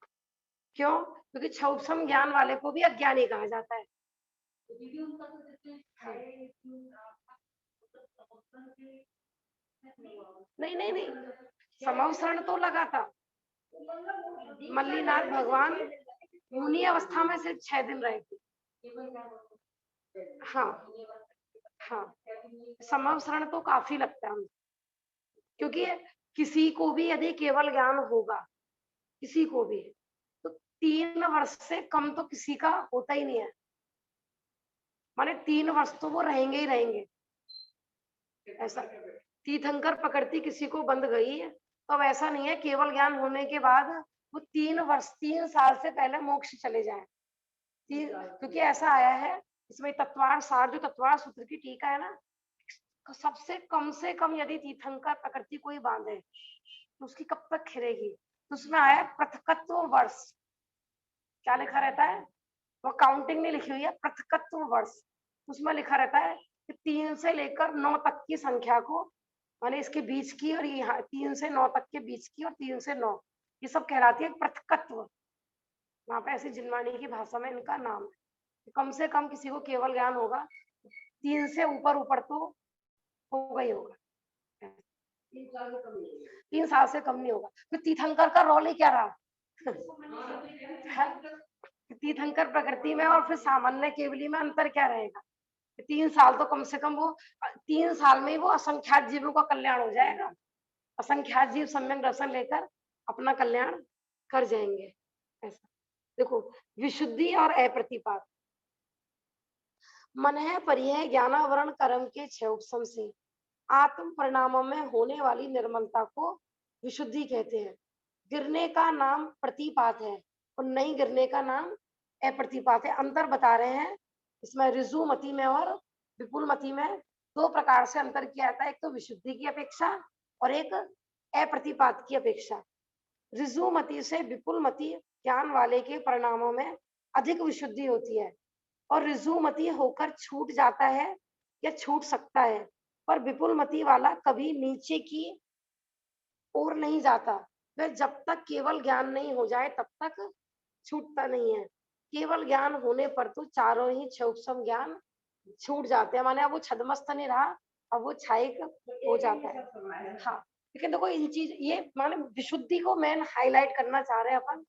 [SPEAKER 1] क्यों? क्योंकि क्षौषम ज्ञान वाले को भी अज्ञानी कहा जाता है। हाँ। नहीं नहीं नहीं, समवसरण तो लगा था। मल्लीनाथ भगवान मुनि अवस्था में सिर्फ 6 दिन रहे थे। हाँ हाँ, समवसरण तो काफी लगता है, क्योंकि किसी को भी यदि केवल ज्ञान होगा, किसी को भी, तो 3 वर्ष से कम तो किसी का होता ही नहीं है। माने 3 वर्ष तो वो रहेंगे ही रहेंगे ऐसा। तीर्थंकर प्रकृति किसी को बंध गई है तो अब ऐसा नहीं है केवल ज्ञान होने के बाद वो 3 साल से पहले मोक्ष चले जाए। क्योंकि ऐसा आया है इसमें तत्वार सार, जो तत्वार सूत्र की टीका है ना, सबसे कम से कम यदि तीर्थंकर प्रकृति कोई बांधे तो उसकी कब तक खिलेगी। तो उसमें आया पृथकत्व वर्ष। क्या लिखा रहता है? वो काउंटिंग नहीं लिखी हुई है, पृथकत्व वर्ष। उसमें लिखा रहता है कि 3 से लेकर 9 तक की संख्या को, माने इसके बीच की, और यहाँ 3 से 9 तक के बीच की, और 3 से 9, ये सब कहलाती है पृथकत्व। वहां पे ऐसी जिनवाणी की भाषा में इनका नाम है। कम से कम किसी को केवल ज्ञान होगा, 3 से ऊपर ऊपर तो होगा ही होगा। 3 साल से कम नहीं होगा। तो तीर्थंकर का रोल ही क्या रहा? तीर्थंकर प्रकृति में और फिर सामान्य केवली में अंतर क्या रहेगा? 3 साल तो कम से कम वो, 3 साल में ही वो असंख्यात जीवों का कल्याण हो जाएगा। असंख्यात जीव सम्यक दर्शन लेकर अपना कल्याण कर जाएंगे ऐसा। देखो, विशुद्धि और अप्रतिपात। मन है परिय ज्ञानावरण कर्म के 6 उपशम से आत्म परिणामों में होने वाली निर्मलता को विशुद्धि कहते हैं। गिरने का नाम प्रतिपात है और नहीं गिरने का नाम अप्रतिपात है। अंतर बता रहे हैं इसमें ऋजु मति में और विपुल मति में। 2 प्रकार से अंतर किया जाता है, एक तो विशुद्धि की अपेक्षा और एक अप्रतिपात की अपेक्षा। ऋजु मति से विपुल मति ज्ञान वाले के परिणामों में अधिक विशुद्धि होती है, और ऋजु मति होकर छूट जाता है या छूट सकता है, पर विपुल मति वाला कभी नीचे की ओर नहीं जाता। वह जब तक केवल ज्ञान नहीं हो जाए तब तक छूटता नहीं है। केवल ज्ञान होने पर तो चारों ही क्षौक्षम ज्ञान छूट जाते हैं। माने अब वो छद्मस्त नहीं रहा, अब वो छायक हो जाता है। हाँ, लेकिन देखो इन चीज ये माने विशुद्धि को मेन हाईलाइट करना चाह रहे हैं अपन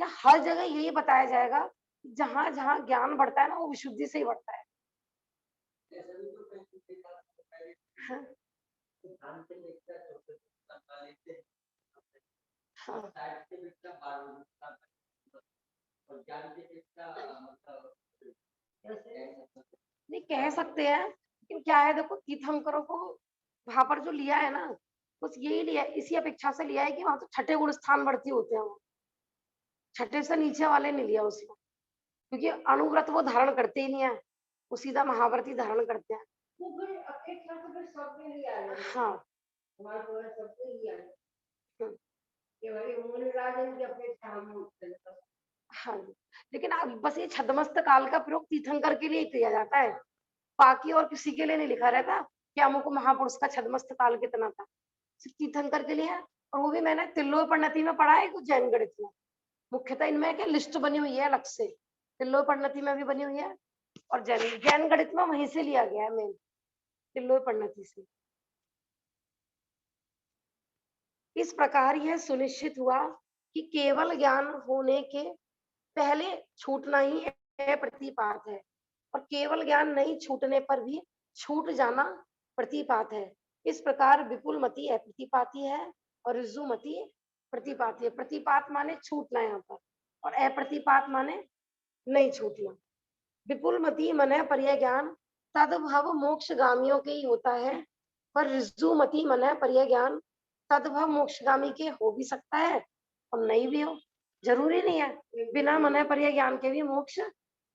[SPEAKER 1] क्या हर जगह यही बताया जाएगा, जहां जहां ज्ञान बढ़ता है ना वो विशुद्धि से ही बढ़ता है। हाँ, हाँ, नहीं कह सकते हैं, लेकिन क्या है देखो तीर्थंकरों को वहां पर जो लिया है ना, बस यही लिया है, इसी अपेक्षा से लिया है कि वहां तो छठे गुण स्थान बढ़ती होते हैं, वो छठे से नीचे वाले नहीं लिया उसमें, क्योंकि अणुव्रत वो धारण करते ही नहीं है, वो सीधा महाव्रत ही धारण करते हैं।
[SPEAKER 2] वो फिर अपेक्षा तो फिर सबके लिए आया है।
[SPEAKER 1] हाँ,
[SPEAKER 2] हमारे तो सबके लिए आया है
[SPEAKER 1] हम्म,
[SPEAKER 2] कि भाई मूल राजन की अपेक्षा हम उठते हैं।
[SPEAKER 1] हाँ जी। लेकिन अब बस ये छद्मस्त काल का प्रयोग तीर्थंकर के लिए ही किया जाता है, बाकी और किसी के लिए नहीं लिखा रहता कि अमुक महापुरुष का छद्मस्त काल कितना था, सिर्फ तीर्थंकर के लिए है। और वो भी मैंने तिल्लोय परिणति में पढ़ा है कुछ जैन गणित में, मुख्यतः इनमें क्या लिस्ट बनी हुई है अलग से, तिल्लोय परिणति में भी बनी हुई है, और जैन जैन गणित में वहीं से लिया गया है मेन, तिल्लोय परिणति से। इस प्रकार यह सुनिश्चित हुआ कि केवल ज्ञान होने के पहले छूटना ही प्रतिपात है, और केवल ज्ञान नहीं छूटने पर भी छूट जाना प्रतिपात है। इस प्रकार विपुलमति अप्रतिपाती है और ऋजुमति प्रतिपाती है। प्रतिपात माने छूटना यहाँ पर, और अप्रतिपात माने नहीं छूटना। विपुलमति मन पर्याय ज्ञान तदभव मोक्षगामियों के ही होता है, पर ऋजुमति मन पर्याय ज्ञान तदभव मोक्षगामी के हो भी सकता है और नहीं भी हो, जरूरी नहीं है, बिना मन पर्याय ज्ञान के भी मोक्ष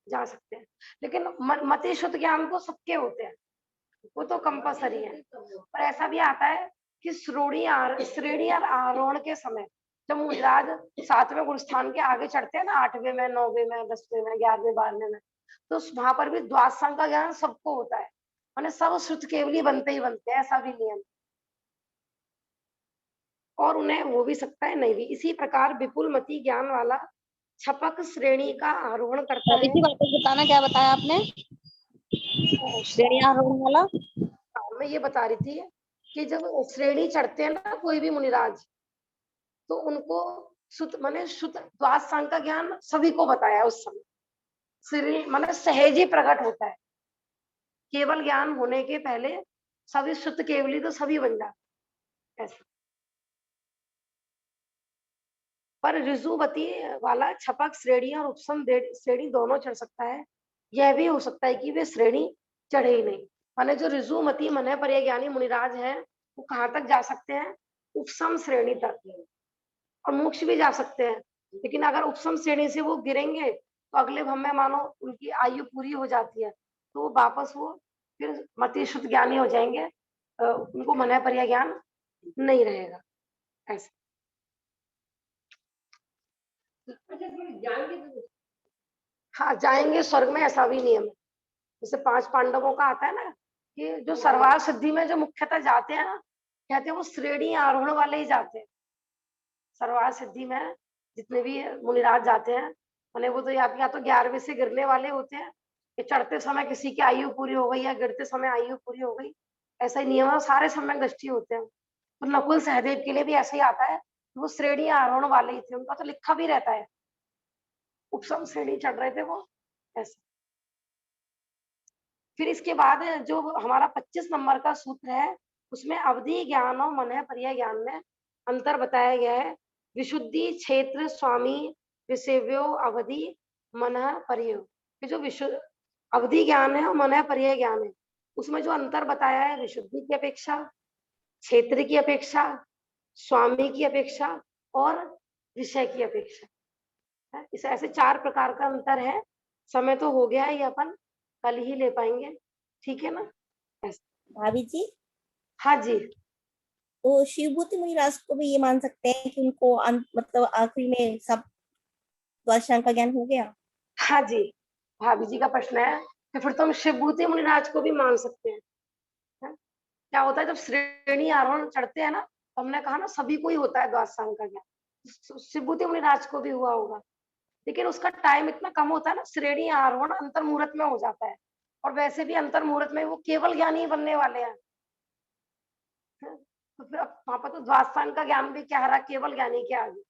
[SPEAKER 1] जा सकते हैं। लेकिन मति शुद्ध ज्ञान तो सबके होते हैं, वो तो कंपलसरी है। पर ऐसा भी आता है कि श्रेणी और आरोहण के समय जब मुनिराज 7वें गुरुस्थान के आगे चढ़ते हैं ना, 8वें में, 9वें में, 10वें में, 11वें, 12वें में, तो वहां पर भी द्वादशांग का ज्ञान सबको होता है, माने सब श्रुत केवली बनते ही बनते हैं, ऐसा भी नियम, और उन्हें हो भी सकता है नहीं भी। इसी प्रकार विपुल मति ज्ञान वाला छपक श्रेणी का आरोहण करता
[SPEAKER 5] भाभी
[SPEAKER 1] है।
[SPEAKER 5] जी वापस बताना, क्या बताया आपने? श्रेणी आरोहण वाला।
[SPEAKER 1] मैं ये बता रही थी कि जब श्रेणी चढ़ते हैं ना कोई भी मुनिराज, तो उनको सुत माने शुद्ध द्वादशांग का ज्ञान सभी को बताया उस समय, श्रेणी माने सहज ही प्रकट होता है, केवल ज्ञान होने के पहले सभी शुद्ध केवली तो सभी बन जाते ऐसा। पर ऋजुवती वाला छपक श्रेणी और उपसम श्रेणी दोनों चढ़ सकता है। यह भी हो सकता है कि वे श्रेणी चढ़े ही नहीं, माने जो ऋजुमती मन पर्याय ज्ञानी मुनिराज है वो कहाँ तक जा सकते हैं, उपसम श्रेणी तक, और मोक्ष भी जा सकते हैं। लेकिन अगर उपसम श्रेणी से वो गिरेंगे तो अगले भव में मानो उनकी आयु पूरी हो जाती है, तो वो वापस वो फिर मति शुद्ध ज्ञानी हो जाएंगे, उनको मन पर्याय ज्ञान नहीं रहेगा ऐसा।
[SPEAKER 2] अच्छा फिर जाएंगे तो
[SPEAKER 1] हाँ जाएंगे स्वर्ग में, ऐसा भी नियम है। जैसे 5 पांडवों का आता है ना कि जो सर्वार सिद्धि में जो मुख्यतः जाते हैं ना, कहते हैं वो श्रेणी आरोहण वाले ही जाते हैं। सर्वार सिद्धि में जितने भी मुनिराज जाते हैं, माने वो तो या तो 11वें से गिरने वाले होते हैं, कि चढ़ते समय किसी की आयु पूरी हो गई या गिरते समय आयु पूरी हो गई, ऐसा ही नियम है, सारे समय दृष्टि होते हैं। तो नकुल सहदेव के लिए भी ऐसा ही आता है, वो श्रेणी आरोहण वाले ही थे, उनका तो लिखा भी रहता है, उपसम श्रेणी चढ़ रहे थे वो ऐसा। फिर इसके बाद जो हमारा 25 नंबर का सूत्र है, उसमें अवधि ज्ञान और मन पर्याय ज्ञान में अंतर बताया गया है। विशुद्धि क्षेत्र स्वामी विषेव्यो अवधि मन पर्याय, जो विशुद्ध अवधि ज्ञान है और मन पर्याय ज्ञान है, उसमें जो अंतर बताया है विशुद्धि की अपेक्षा, क्षेत्र की अपेक्षा, स्वामी की अपेक्षा और विषय की अपेक्षा है। इसे ऐसे 4 प्रकार का अंतर है। समय तो हो गया है, ये अपन कल ही ले पाएंगे, ठीक है ना ऐसा।
[SPEAKER 5] भाभी जी,
[SPEAKER 1] हाँ जी,
[SPEAKER 5] तो शिवभूति मुनिराज को भी ये मान सकते हैं कि उनको मतलब आखिरी में सब द्वादशांग का ज्ञान हो गया?
[SPEAKER 1] हाँ जी, भाभी जी का प्रश्न है कि फिर तो हम शिवभूति मुनिराज को भी मान सकते हैं, है? क्या होता है जब श्रेणी आरोहण चढ़ते हैं ना, तो हमने कहा ना सभी को ही होता है द्वादशांग का ज्ञान, शिवभूति मुनिराज को भी हुआ होगा, लेकिन उसका टाइम इतना कम होता है ना, श्रेणी आरोहण अंतर मुहूर्त में हो जाता है, और वैसे भी अंतर मुहूर्त में वो केवल ज्ञानी बनने वाले हैं, तो फिर वहां पर तो द्वादशांग का ज्ञान भी क्या रहा, केवल ज्ञानी के आगे,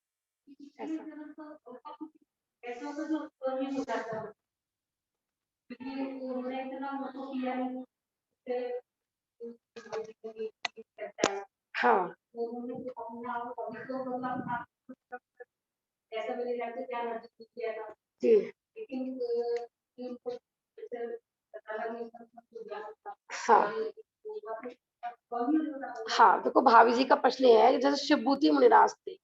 [SPEAKER 1] हाँ जी हाँ हाँ, देखो भाभी जी का प्रश्न ये है कि जैसे शिवभूति मुनिराज थे,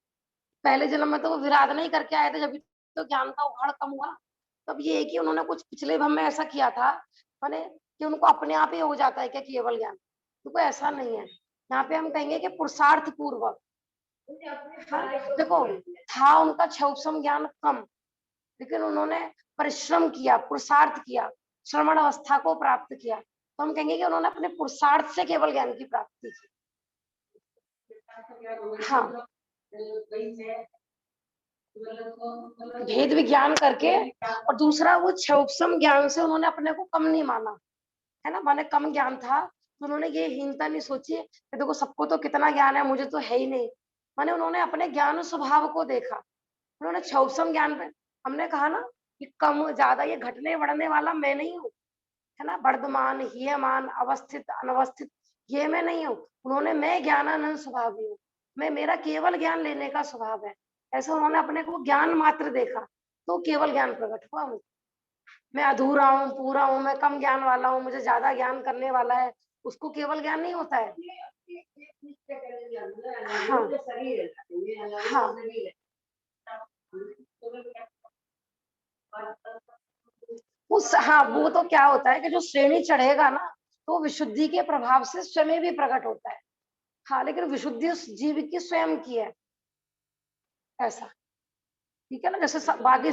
[SPEAKER 1] पहले जन्म में तो वो विराधना ही करके आए थे, जब तो ज्ञान का उघाड़ कम हुआ। तब ये है कि उन्होंने कुछ पिछले भव में ऐसा किया था, माने कि उनको अपने आप ही हो जाता है क्या केवल ज्ञान, देखो ऐसा नहीं है। यहाँ पे हम कहेंगे कि पुरुषार्थ पूर्वक, हाँ, देखो था उनका क्षौप्सम ज्ञान कम, लेकिन उन्होंने परिश्रम किया, पुरुषार्थ किया, श्रवण अवस्था को प्राप्त किया, तो हम कहेंगे कि उन्होंने अपने पुरुषार्थ से केवल ज्ञान की प्राप्ति की। हाँ, भेद विज्ञान करके, और दूसरा वो क्षौप्सम ज्ञान से उन्होंने अपने को कम नहीं माना, है ना, माने कम ज्ञान था तो उन्होंने ये हीनता नहीं सोची कि देखो सबको तो कितना ज्ञान है, मुझे तो है ही नहीं, माने उन्होंने अपने ज्ञान स्वभाव को देखा, उन्होंने क्षौप्सम ज्ञान पे, हमने कहा ना कि कम ज्यादा ये घटने बढ़ने वाला मैं नहीं हूँ, है ना, वर्धमान हीयमान अवस्थित अनवस्थित ये मैं नहीं हूँ, उन्होंने मैं ज्ञानानंद स्वभाव हूँ, मैं मेरा केवल ज्ञान लेने का स्वभाव है, ऐसा उन्होंने अपने को ज्ञान मात्र देखा, तो केवल ज्ञान प्रकट हुआ मुझे। मैं अधूरा हूँ, पूरा हूँ, मैं कम ज्ञान वाला हूँ, मुझे ज्यादा ज्ञान करने वाला है, उसको केवल ज्ञान नहीं होता है। हाँ हाँ हाँ, वो तो क्या होता है कि जो श्रेणी चढ़ेगा ना, तो विशुद्धि के प्रभाव से स्वयं भी प्रकट होता है। हाँ, लेकिन विशुद्धि उस जीव की स्वयं की है, ऐसा, ठीक है ना। जैसे बाकी,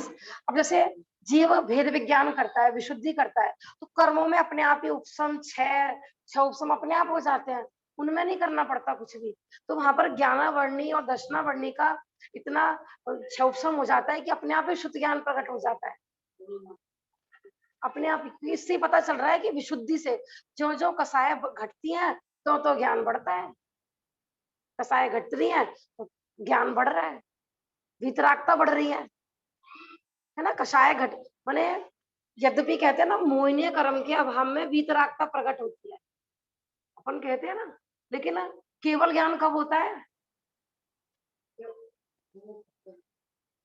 [SPEAKER 1] अब जैसे जीव भेद विज्ञान करता है, विशुद्धि करता है, तो कर्मों में अपने आप ही उपसम छह उपसम अपने आप हो जाते हैं, उनमें नहीं करना पड़ता कुछ भी। तो वहां पर ज्ञानावर्णी और दर्शनावर्णी का इतना छह उपसम हो जाता है कि अपने आप ही शुद्ध ज्ञान प्रकट हो जाता है, अपने आप ही। इससे पता चल रहा है कि विशुद्धि से जो जो कसाय घटती हैं, तो ज्ञान बढ़ता है, कसाय घट रही है तो ज्ञान बढ़ रहा है, वितरागता बढ़ रही है ना। कषाय घट माने, यद्यपि कहते हैं ना मोहिनीय कर्म के अभाव में वीतरागता प्रकट होती है, अपन कहते हैं ना, लेकिन केवल ज्ञान कब होता है,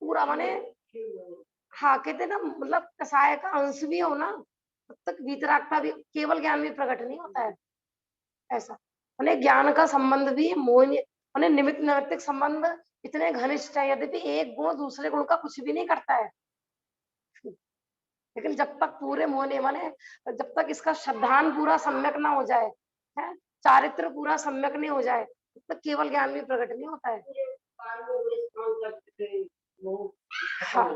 [SPEAKER 1] पूरा माने, हाँ कहते हैं ना, मतलब कषाय का अंश भी हो ना, तब तक वीतरागता भी, केवल ज्ञान भी प्रकट नहीं होता है, ऐसा। माने ज्ञान का संबंध भी मोहिनी माने निमित्त नैमित्तिक संबंध इतने घनिष्ठ है, यद्यपि एक गुण दूसरे गुण का कुछ भी नहीं करता है, लेकिन जब तक पूरे मोहने माने, जब तक इसका श्रद्धान पूरा सम्यक ना हो जाए, है, चारित्र पूरा सम्यक नहीं हो जाए, तब तक केवल ज्ञान भी प्रकट नहीं होता है। हाँ,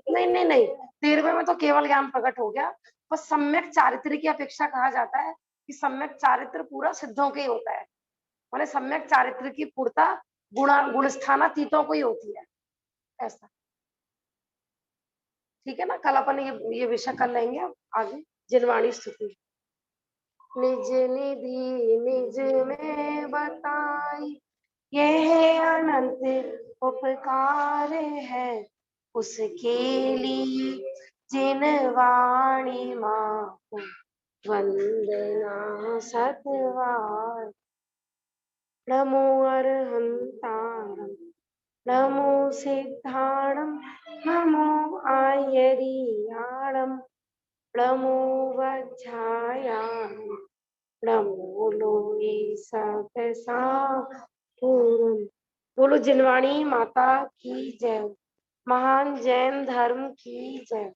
[SPEAKER 1] नहीं नहीं नहीं, 13वें में तो केवल ज्ञान प्रकट हो गया, बस सम्यक चारित्र की अपेक्षा कहा जाता है कि सम्यक चारित्र पूरा सिद्धों के ही होता है, माने सम्यक चारित्र की पूर्णता गुणस्थानातीतों को ही होती है, ऐसा, ठीक है ना। कल अपन ये विषय कर लेंगे आगे, जिनवाणी स्तुति। निज निधि निज में बताई, यह अनंत उपकार है, उसके लिए जिनवाणी माँ को वंदना सतवार। नमो अरहंतारम, नमो सिद्धाणम, नमो आयरियाणम, नमो वज्रायाम, नमो लोई सतसापूरम। बोलो जिनवाणी माता की जय, महान जैन धर्म की जय।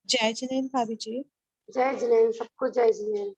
[SPEAKER 4] जय जिनेन्द्र भाभी जी।
[SPEAKER 1] जय जिनेन्द्र, सबको जय जिनेन्द्र।